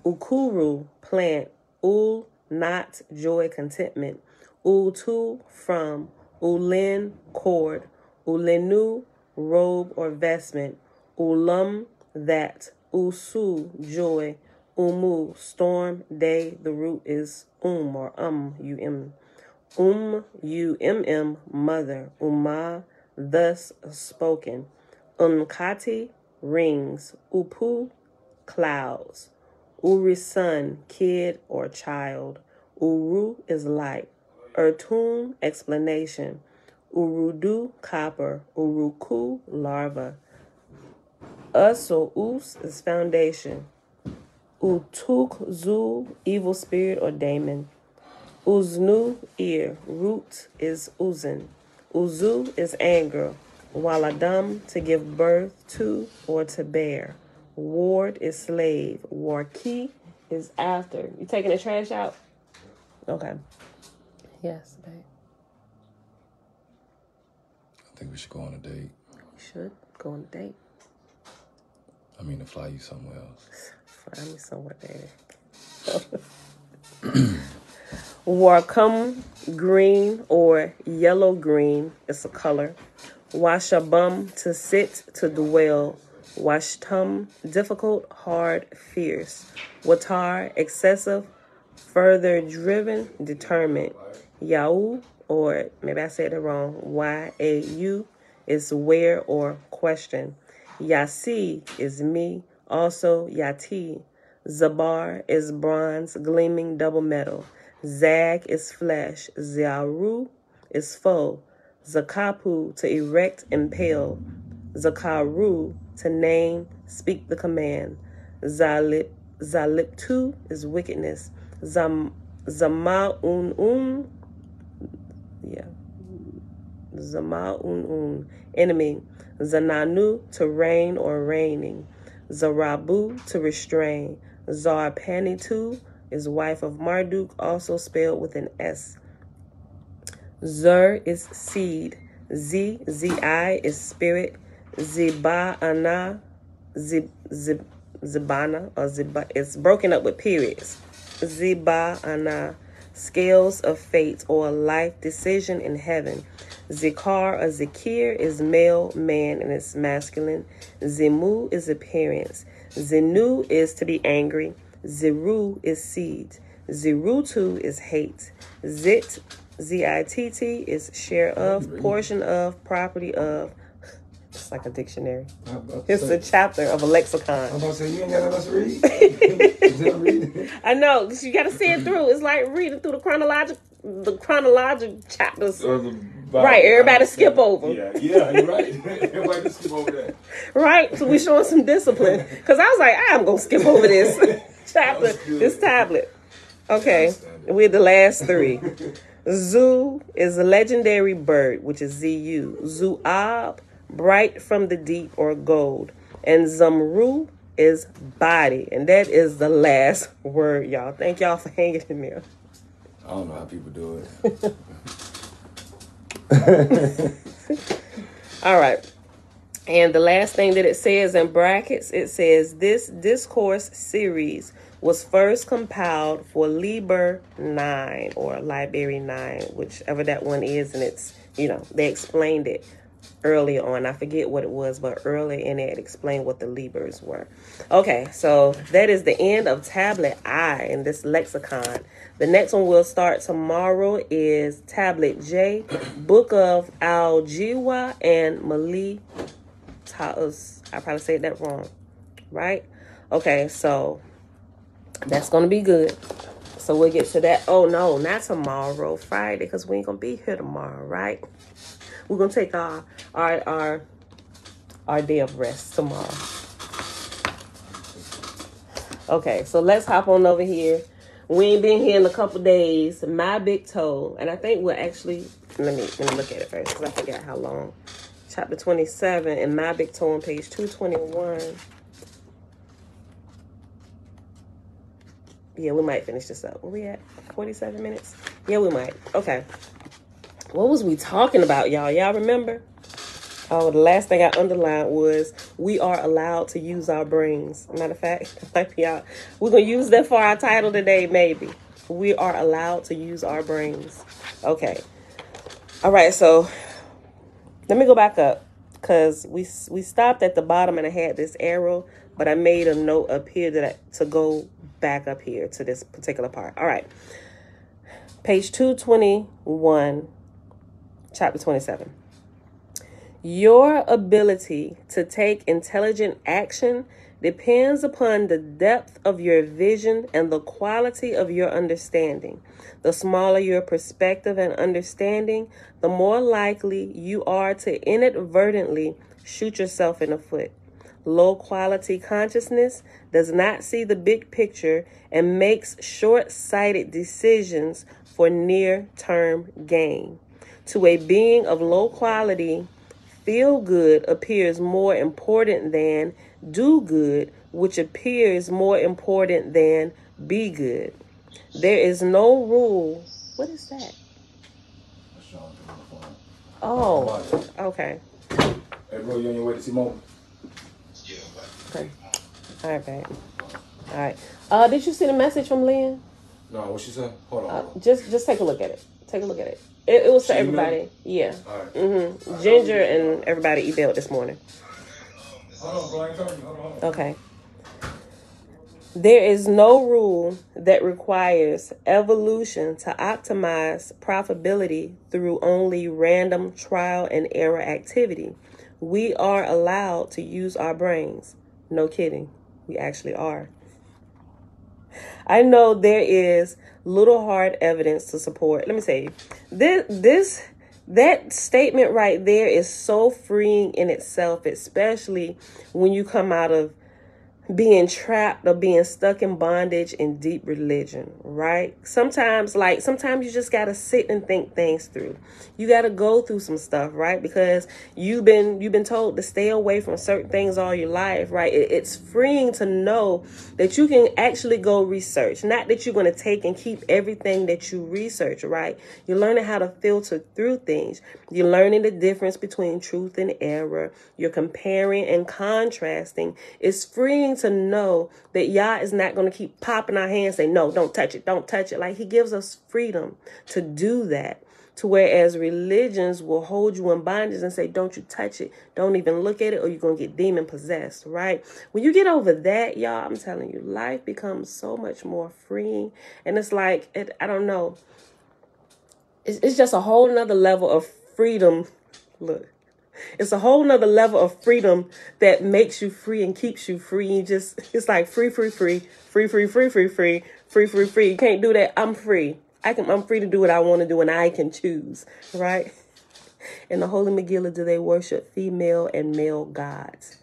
Ukuru, plant. Ul, not joy, contentment. Ultu, from. Ulin, cord. Ulinu, robe or vestment. Ulam, that. Usu, joy. Umu, storm, day. The root is or um. Mother. Uma, thus spoken. Unkati, rings. Upu, clouds. Uri, son, kid or child. Uru is light. Urtun, explanation. Urudu, copper. Uruku, larva. Us is foundation. Utukzu, evil spirit or daemon. Uznu, ear. Root is uzin. Uzu is anger. Waladam, to give birth to or to bear. Ward is slave. Warki is after. You taking the trash out? Okay. Yes, babe. I think we should go on a date. We should go on a date. I mean, to fly you somewhere else. Fly me somewhere, baby. Warkum, green or yellow green is a color. Washabum, to sit, to dwell. Washtum, difficult, hard, fierce. Watar, excessive, further driven, determined. Yau, or maybe I said it wrong, Y-A-U, is where or question. Yasi is me, also Yati. Zabar is bronze, gleaming double metal. Zag is flesh. Ziaru is foe. Zakapu, to erect, impale. Zakaru, to name, speak the command. Zaliptu is wickedness. Zama'un, yeah. Zama'un, enemy. Zananu, to reign or reigning. Zarabu, to restrain. Zarpanitu is wife of Marduk, also spelled with an S. Zer is seed. Zi is spirit. Ziba'ana Zibana or Ziba. It's broken up with periods. Zibana, scales of fate or life decision in heaven. Zikar or Zikir is male, man, and it's masculine. Zimu is appearance. Zinu is to be angry. Ziru is seed. Zirutu is hate. Zit, Z-I-T-T, is share of, portion of, property of. It's like a dictionary. It's a chapter of a lexicon. I'm about to say, you ain't got us read? Is that reading? I know, because you got to see it through. It's like reading through the chronological chapters. Right, everybody skip over. Yeah, you're right. Everybody can skip over that. Right, so we showing some discipline. Because I was like, I'm going to skip over this chapter, this tablet. Okay, we're the last three. Zu is a legendary bird, which is Z-U. Zu'ab, bright from the deep or gold. And Zamru is body. And that is the last word, y'all. Thank y'all for hanging in there. I don't know how people do it. All right. And the last thing that it says in brackets, it says this discourse series was first compiled for Liber 9 or Library 9, whichever that one is. And it's, they explained it early on. I forget what it was, but early in it explained what the Libers were. Okay, so that is the end of Tablet I in this lexicon. The next one we'll start tomorrow is Tablet J, Book of Al-Jiwa and Mali Ta'us. I probably said that wrong, right? Okay, so that's going to be good. So we'll get to that. Oh, no, not tomorrow, Friday, because we ain't going to be here tomorrow, right? We're going to take our day of rest tomorrow. Okay, so let's hop on over here. We ain't been here in a couple days. My Big Toe. And I think we're actually, let me look at it first because I forgot how long. Chapter 27 and My Big Toe on page 221. Yeah, we might finish this up. Where we at? 47 minutes? Yeah, we might. Okay. What was we talking about, y'all? Y'all remember? Oh, the last thing I underlined was we are allowed to use our brains. Matter of fact, might be out. We're going to use that for our title today, maybe. We are allowed to use our brains. Okay. All right, so let me go back up because we stopped at the bottom and I had this arrow, but I made a note up here to go back up here to this particular part. All right. Page 221, chapter 27. Your ability to take intelligent action depends upon the depth of your vision and the quality of your understanding. The smaller your perspective and understanding, the more likely you are to inadvertently shoot yourself in the foot. Low quality consciousness does not see the big picture and makes short-sighted decisions for near-term gain. To a being of low quality, feel good appears more important than do good, which appears more important than be good. There is no rule. What is that? Oh, okay. Hey, bro, you on your way to T-Mobile? Yeah. Okay. All right, babe. All right. Did you see the message from Lynn? No, what she said? Hold on. Just take a look at it. Take a look at it. It was for everybody. Yeah. All right. Mm-hmm. Ginger and everybody emailed this morning. Hold on, bro. I ain't talking. Hold on. Okay. There is no rule that requires evolution to optimize profitability through only random trial and error activity. We are allowed to use our brains. No kidding. We actually are. I know there is little hard evidence to support. Let me say, that statement right there is so freeing in itself, especially when you come out of being trapped or being stuck in bondage in deep religion, right? Sometimes you just got to sit and think things through. You got to go through some stuff, right? Because you've been told to stay away from certain things all your life, right? It's freeing to know that you can actually go research, not that you're going to take and keep everything that you research, right? You're learning how to filter through things. You're learning the difference between truth and error. You're comparing and contrasting. It's freeing to know that Yah is not going to keep popping our hands and say, no, don't touch it, don't touch it. Like, he gives us freedom to do that. To whereas religions will hold you in bondage and say, don't you touch it, don't even look at it, or you're going to get demon possessed, right? When you get over that, y'all, I'm telling you, life becomes so much more freeing. And it's like, I don't know, it's just a whole nother level of freedom. Look. It's a whole nother level of freedom that makes you free and keeps you free. It's like free. You can't do that. I'm free. I'm free to do what I want to do, and I can choose, right? In the Holy Megillah, do they worship female and male gods?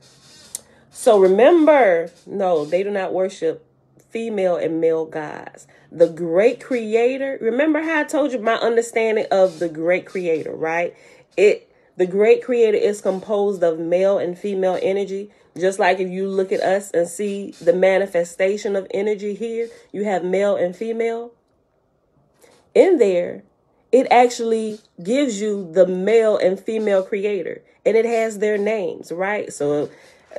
So remember, no, they do not worship female and male gods. The great creator, remember how I told you my understanding of the great creator, right? The great creator is composed of male and female energy. Just like if you look at us and see the manifestation of energy here, you have male and female. In there, it actually gives you the male and female creator. And it has their names, right? So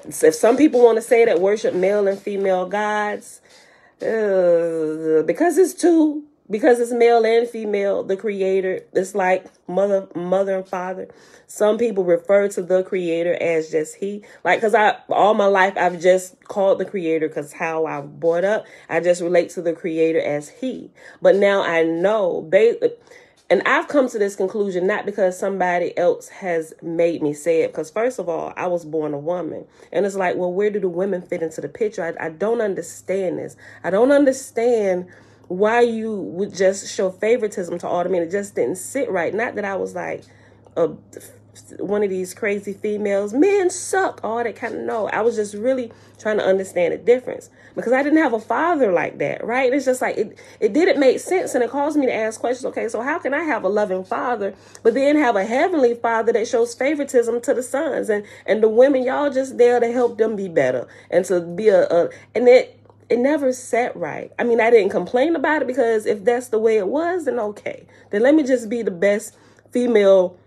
if some people want to say that worship male and female gods, because it's two, because it's male and female, the creator, it's like mother and father. Some people refer to the creator as just he. Like, because all my life, I've just called the creator because how I was brought up. I just relate to the creator as he. But now I know, and I've come to this conclusion not because somebody else has made me say it. Because first of all, I was born a woman. And it's like, well, where do the women fit into the picture? I don't understand this. I don't understand why you would just show favoritism to all the men. It just didn't sit right. Not that I was like one of these crazy females. Men suck, all that kind of. No, I was just really trying to understand the difference. Because I didn't have a father like that, right? It's just like, it didn't make sense. And it caused me to ask questions. Okay, so how can I have a loving father, but then have a heavenly father that shows favoritism to the sons? And the women, y'all just there to help them be better. And to be and it never sat right. I mean, I didn't complain about it because if that's the way it was, then okay. Then let me just be the best female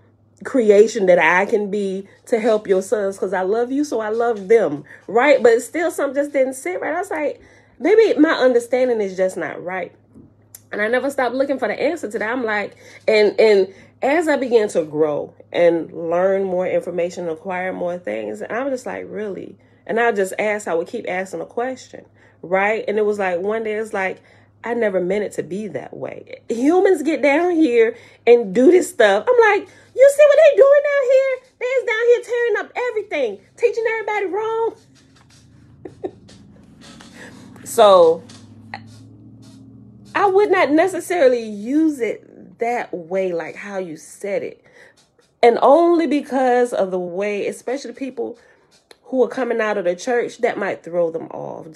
creation that I can be to help your sons because I love you, so I love them, right? But still, something just didn't sit right. I was like, maybe my understanding is just not right. And I never stopped looking for the answer to that. I'm like, and as I began to grow and learn more information, acquire more things, and I'm just like, really? And I just asked, I would keep asking a question, right? And it was like, one day it's like, I never meant it to be that way. Humans get down here and do this stuff. I'm like, you see what they doing down here? They is down here tearing up everything, teaching everybody wrong. So I would not necessarily use it that way, like how you said it. And only because of the way, especially people who are coming out of the church, that might throw them off.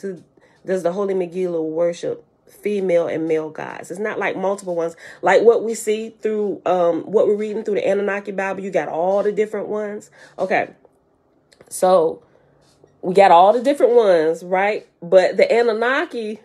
Does the Holy Megillah worship female and male gods? It's not like multiple ones, like what we see through what we're reading through the Annunaki Bible. You got all the different ones. Okay, so we got all the different ones, right? But the Annunaki,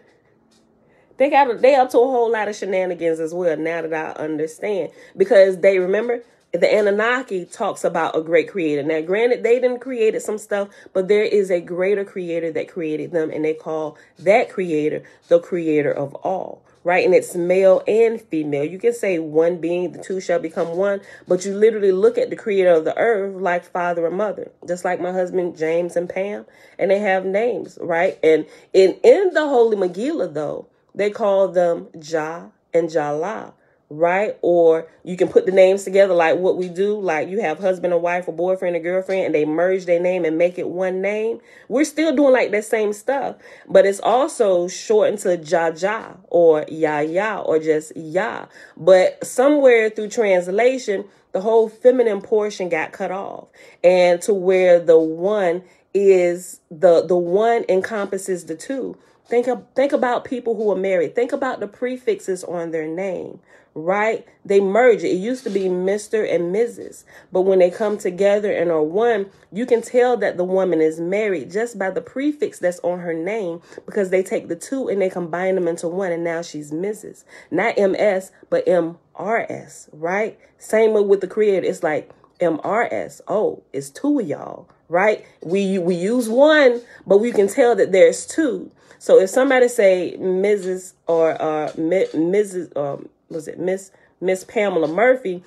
they up to a whole lot of shenanigans as well. Now that I understand, because they remember the Anunnaki talks about a great creator. Now, granted, they didn't create some stuff, but there is a greater creator that created them, and they call that creator the creator of all, right? And it's male and female. You can say one being, the two shall become one, but you literally look at the creator of the earth like father and mother, just like my husband, James and Pam, and they have names, right? And in the Holy Megillah, though, they call them Jah and Jala, right? Or you can put the names together like what we do, like you have husband and wife or boyfriend and girlfriend, and they merge their name and make it one name. We're still doing like that same stuff, but it's also shortened to Jaja or Yaya or just Ya. But somewhere through translation, the whole feminine portion got cut off, and to where the one is the one encompasses the two. Think about people who are married. Think about the prefixes on their name, right? They merge it. It used to be Mr. and Mrs. But when they come together and are one, you can tell that the woman is married just by the prefix that's on her name, because they take the two and they combine them into one, and now she's Mrs. Not MS, but MRS, right? Same with the creator. It's like MRS. Oh, it's two of y'all, right? We use one, but we can tell that there's two. So if somebody say Mrs. or Mrs. Was it Miss Pamela Murphy?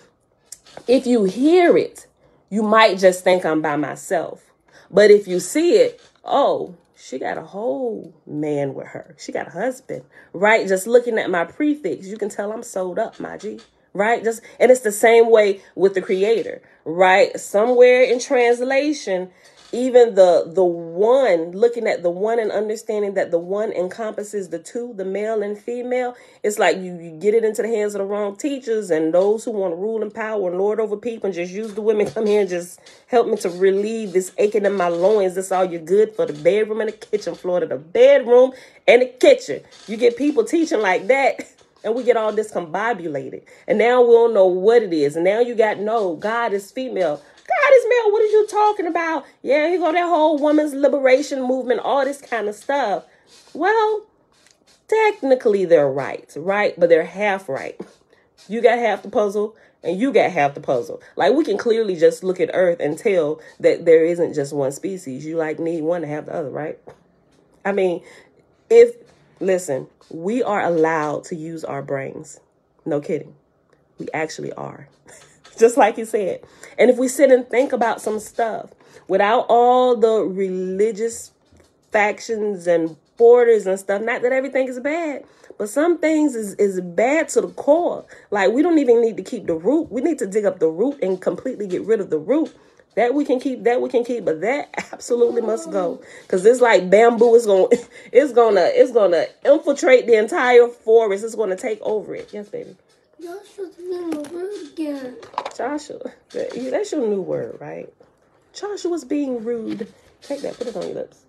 If you hear it, you might just think I'm by myself. But if you see it, oh, she got a whole man with her. She got a husband, right? Just looking at my prefix, you can tell I'm sold up, my G. Right? And it's the same way with the creator, right? Somewhere in translation, even the one, looking at the one and understanding that the one encompasses the two, the male and female, it's like you get it into the hands of the wrong teachers and those who want to rule and power and lord over people and just use the women, come here and just help me to relieve this aching in my loins. That's all you're good for, the bedroom and the kitchen floor, to the bedroom and the kitchen. You get people teaching like that, and we get all discombobulated. And now we don't know what it is. And now you got, no, God is female. God is male. What are you talking about? Yeah, here go that whole women's liberation movement, all this kind of stuff. Well, technically they're right? But they're half right. You got half the puzzle and you got half the puzzle. Like, we can clearly just look at Earth and tell that there isn't just one species. You need one to have the other, right? I mean, listen, we are allowed to use our brains. No kidding. We actually are. Just like you said. And if we sit and think about some stuff without all the religious factions and borders and stuff, not that everything is bad, but some things is bad to the core. Like, we don't even need to keep the root. We need to dig up the root and completely get rid of the root. That we can keep, but that absolutely must go. Because it's like bamboo is it's gonna infiltrate the entire forest. It's gonna take over it. Yes, baby. Joshua's being rude again. Joshua, that's your new word, right? Joshua's being rude. Take that, put it on your lips.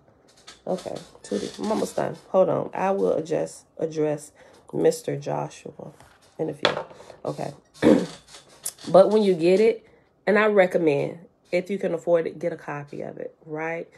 Okay, Tootie, I'm almost done. Hold on, I will address Mr. Joshua in a few. Okay, but when you get it, and I recommend, if you can afford it, get a copy of it, right?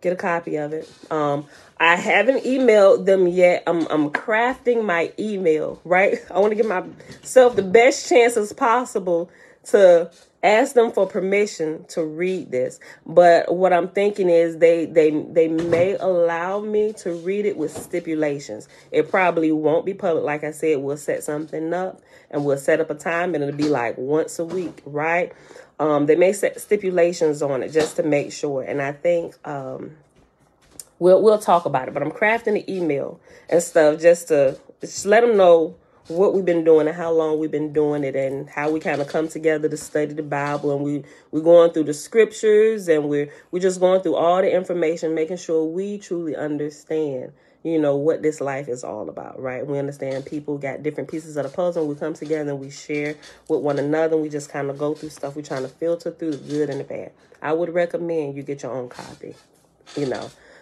Get a copy of it. I haven't emailed them yet. I'm crafting my email, right? I want to give myself the best chances possible to ask them for permission to read this. But what I'm thinking is they may allow me to read it with stipulations. It probably won't be public. Like I said, we'll set something up and we'll set up a time, and it'll be like once a week, right? They may set stipulations on it just to make sure. And I think we'll talk about it. But I'm crafting the email and stuff just to let them know what we've been doing and how long we've been doing it and how we kind of come together to study the Bible. And we're going through the scriptures, and we're just going through all the information, making sure we truly understand, what this life is all about, right? We understand people got different pieces of the puzzle, and we come together and we share with one another. And we just kind of go through stuff. We're trying to filter through the good and the bad. I would recommend you get your own copy,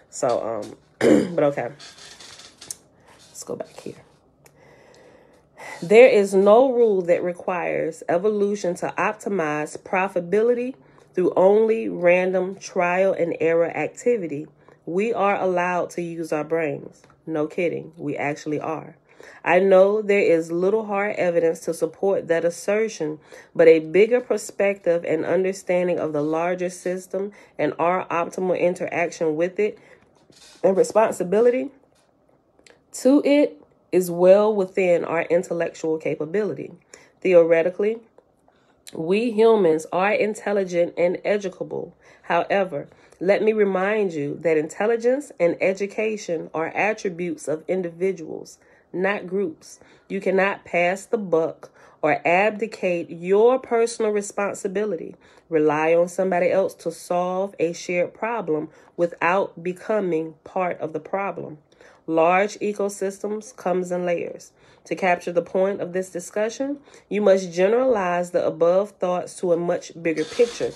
So, but okay. Let's go back here. There is no rule that requires evolution to optimize profitability through only random trial and error activity. We are allowed to use our brains. No kidding. We actually are. I know there is little hard evidence to support that assertion, but a bigger perspective and understanding of the larger system and our optimal interaction with it and responsibility to it is well within our intellectual capability. Theoretically, we humans are intelligent and educable. However, let me remind you that intelligence and education are attributes of individuals, not groups. You cannot pass the buck or abdicate your personal responsibility. Rely on somebody else to solve a shared problem without becoming part of the problem. Large ecosystems comes in layers. To capture the point of this discussion, you must generalize the above thoughts to a much bigger picture.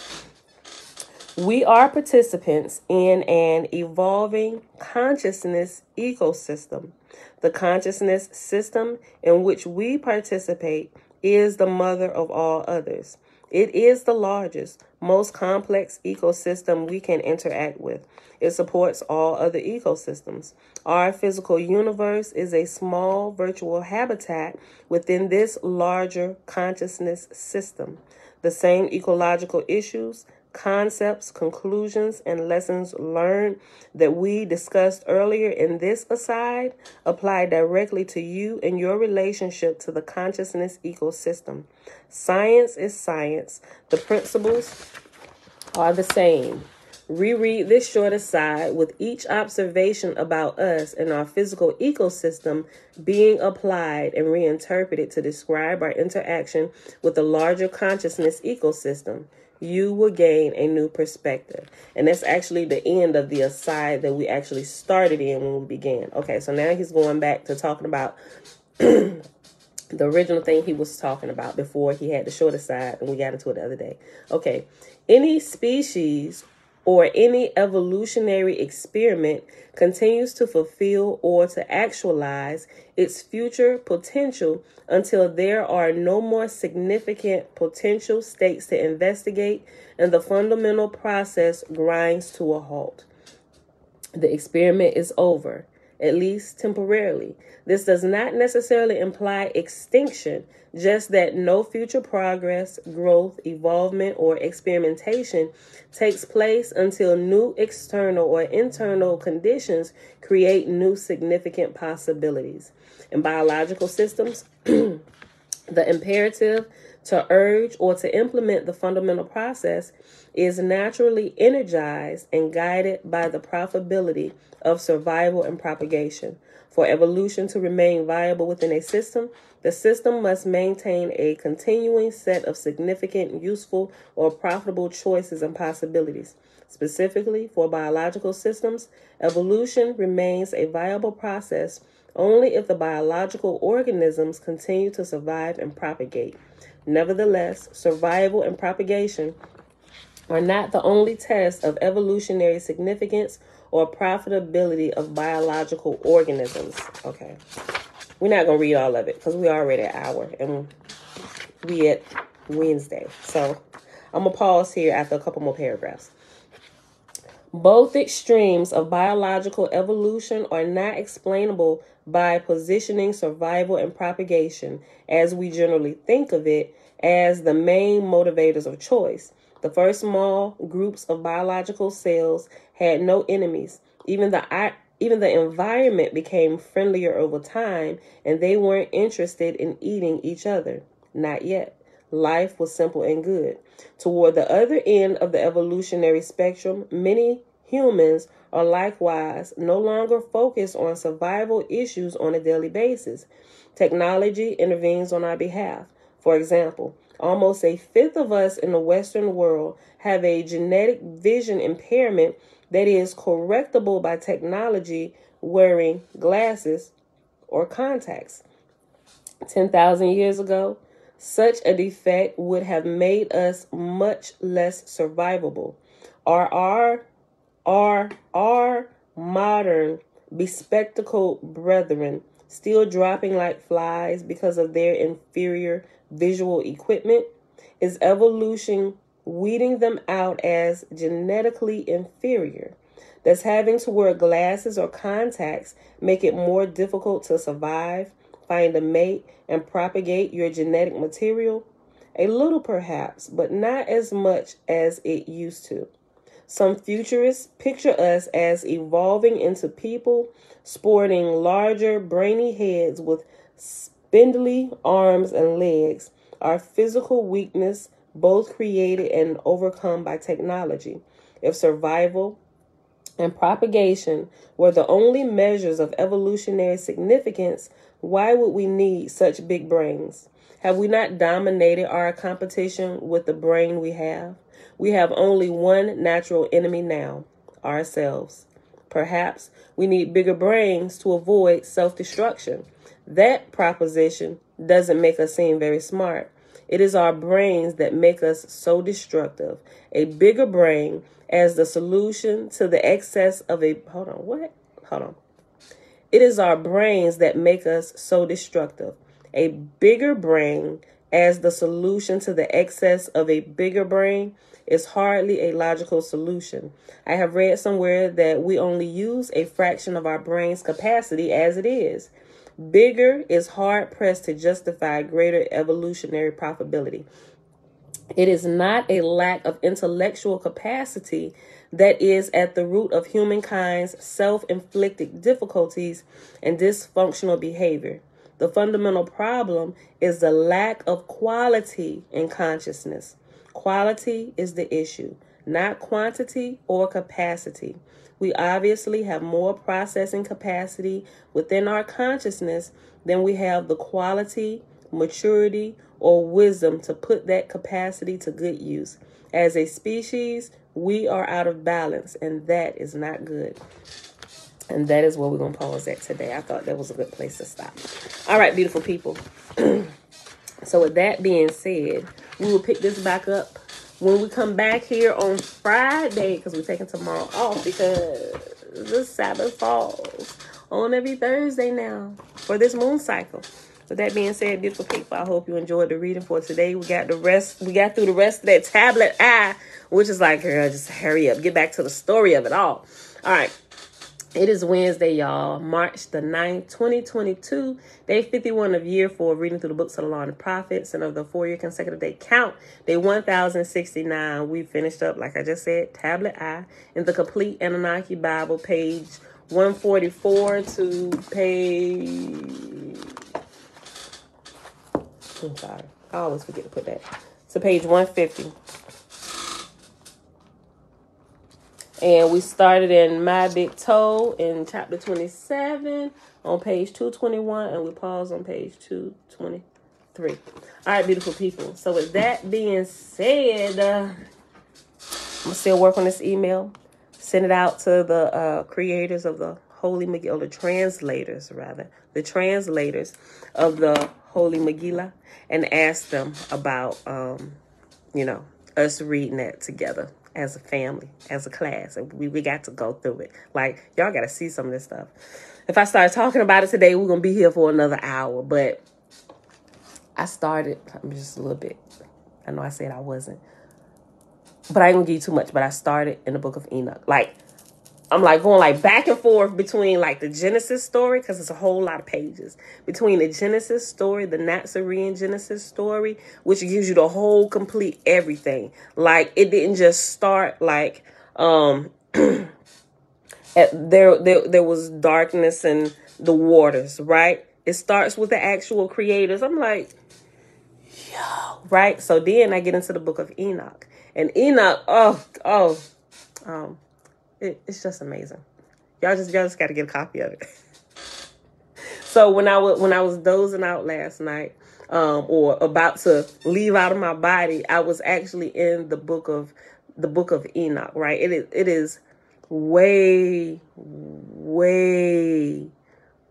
We are participants in an evolving consciousness ecosystem. The consciousness system in which we participate is the mother of all others. It is the largest, most complex ecosystem we can interact with. It supports all other ecosystems. Our physical universe is a small virtual habitat within this larger consciousness system. The same ecological issues, concepts, conclusions, and lessons learned that we discussed earlier in this aside apply directly to you and your relationship to the consciousness ecosystem. Science is science. The principles are the same. Reread this short aside with each observation about us and our physical ecosystem being applied and reinterpreted to describe our interaction with the larger consciousness ecosystem. You will gain a new perspective. And that's actually the end of the aside that we actually started in when we began. Okay, so now he's going back to talking about the original thing he was talking about before he had the short aside, and we got into it the other day. Okay, any species or any evolutionary experiment continues to fulfill or to actualize its future potential until there are no more significant potential states to investigate and the fundamental process grinds to a halt. The experiment is over, at least temporarily. This does not necessarily imply extinction, just that no future progress, growth, evolvement, or experimentation takes place until new external or internal conditions create new significant possibilities. In biological systems, the imperative to urge or to implement the fundamental process is naturally energized and guided by the probability of survival and propagation. For evolution to remain viable within a system, the system must maintain a continuing set of significant, useful, or profitable choices and possibilities. Specifically, for biological systems, evolution remains a viable process only if the biological organisms continue to survive and propagate. Nevertheless, survival and propagation are not the only test of evolutionary significance or profitability of biological organisms. Okay. We're not going to read all of it because we're already an hour and we at Wednesday. So I'm going to pause here after a couple more paragraphs. Both extremes of biological evolution are not explainable by positioning survival and propagation, as we generally think of it, as the main motivators of choice. The first small groups of biological cells had no enemies. Even the environment became friendlier over time, and they weren't interested in eating each other. Not yet. Life was simple and good. Toward the other end of the evolutionary spectrum, many humans are likewise no longer focused on survival issues on a daily basis. Technology intervenes on our behalf. For example, almost a fifth of us in the Western world have a genetic vision impairment that is correctable by technology, wearing glasses or contacts. 10,000 years ago, such a defect would have made us much less survivable. Are our modern bespectacled brethren still dropping like flies because of their inferior visual equipment? Is evolution weeding them out as genetically inferior? Does having to wear glasses or contacts make it more difficult to survive, find a mate, and propagate your genetic material? A little perhaps, but not as much as it used to. Some futurists picture us as evolving into people sporting larger, brainy heads with spindly arms and legs, our physical weakness both created and overcome by technology. If survival and propagation were the only measures of evolutionary significance, why would we need such big brains? Have we not dominated our competition with the brain we have? We have only one natural enemy now, ourselves. Perhaps we need bigger brains to avoid self-destruction. That proposition doesn't make us seem very smart. It is our brains that make us so destructive. A bigger brain as the solution to the excess of a... Hold on. It is our brains that make us so destructive. A bigger brain as the solution to the excess of a bigger brain is hardly a logical solution. I have read somewhere that we only use a fraction of our brain's capacity as it is. Bigger is hard-pressed to justify greater evolutionary probability. It is not a lack of intellectual capacity that is at the root of humankind's self-inflicted difficulties and dysfunctional behavior. The fundamental problem is the lack of quality in consciousness. Quality is the issue, not quantity or capacity. We obviously have more processing capacity within our consciousness than we have the quality, maturity, or wisdom to put that capacity to good use. As a species, we are out of balance, and that is not good. And that is where we're going to pause at today. I thought that was a good place to stop. All right, beautiful people. So with that being said, we will pick this back up when we come back here on Friday, because we're taking tomorrow off because the Sabbath falls on every Thursday now for this moon cycle. With that being said, beautiful people, I hope you enjoyed the reading for today. We got through the rest of that tablet eye, which is like, girl, just hurry up. Get back to the story of it all. All right. It is Wednesday, y'all, March the 9th, 2022, day 51 of year 4, reading through the books of the Law and the Prophets, and of the 4-year consecutive day count, day 1069. We finished up, like I just said, tablet I in the complete Annunaki Bible, page 144 to page... I'm sorry, I always forget to put that. To page 150. And we started in My Big Toe in chapter 27 on page 221, and we paused on page 223. All right, beautiful people. So with that being said, I'm going to still work on this email. Send it out to the creators of the Holy Megillah, the translators of the Holy Megillah, and ask them about, us reading that together. As a family, as a class, and we got to go through it. Like, y'all got to see some of this stuff. If I start talking about it today, we're going to be here for another hour. But I started, just a little bit. I know I said I wasn't. But I ain't going to give you too much. But I started in the book of Enoch. Like, I'm like going like back and forth between like the Genesis story, because it's a whole lot of pages, between the Genesis story, the Nazarene Genesis story, which gives you the whole complete everything. Like, it didn't just start like there was darkness in the waters, right? It starts with the actual creators. I'm like, yo, right? So then I get into the book of Enoch, and Enoch, it's just amazing. Y'all just got to get a copy of it. So when I was dozing out last night, or about to leave out of my body, I was actually in the book of Enoch. Right? It is way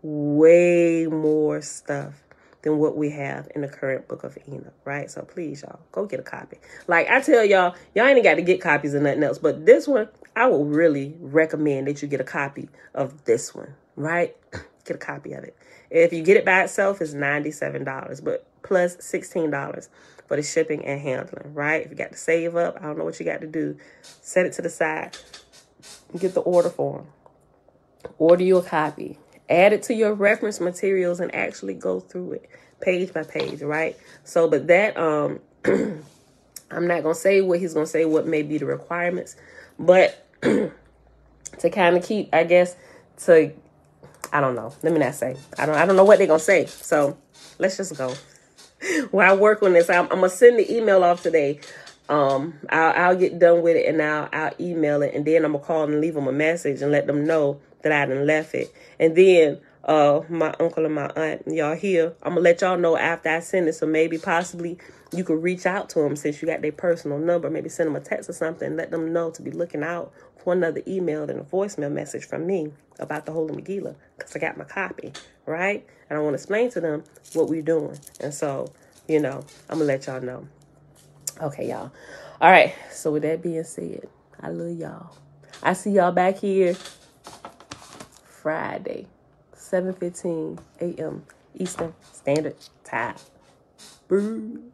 more stuff than what we have in the current book of Enoch, right? So please, y'all, go get a copy. Like I tell y'all ain't got to get copies of nothing else, but this one, I will really recommend that you get a copy of this one, right? Get a copy of it. If you get it by itself, it's $97, but plus $16 for the shipping and handling, right? If you got to save up, I don't know what you got to do. Set it to the side. Get the order form. Order you a copy. Add it to your reference materials and actually go through it page by page, right? So, but that, I'm not going to say what he's going to say, what may be the requirements, but to kind of keep, I guess, I don't know. Let me not say. I don't know what they're going to say. So let's just go. While I work on this, I'm going to send the email off today. I'll get done with it, and I'll email it, and then I'm going to call and leave them a message and let them know that I done left it. And then my uncle and my aunt, y'all here, I'm going to let y'all know after I send it. So maybe possibly you could reach out to them since you got their personal number. Maybe send them a text or something. Let them know to be looking out for another email and a voicemail message from me about the Holy Megillah, because I got my copy, right? And I want to explain to them what we're doing. And so I'm going to let y'all know. Okay, y'all. All right. So with that being said, I love y'all. I see y'all back here Friday, 7:15 a.m. Eastern Standard Time. Boo.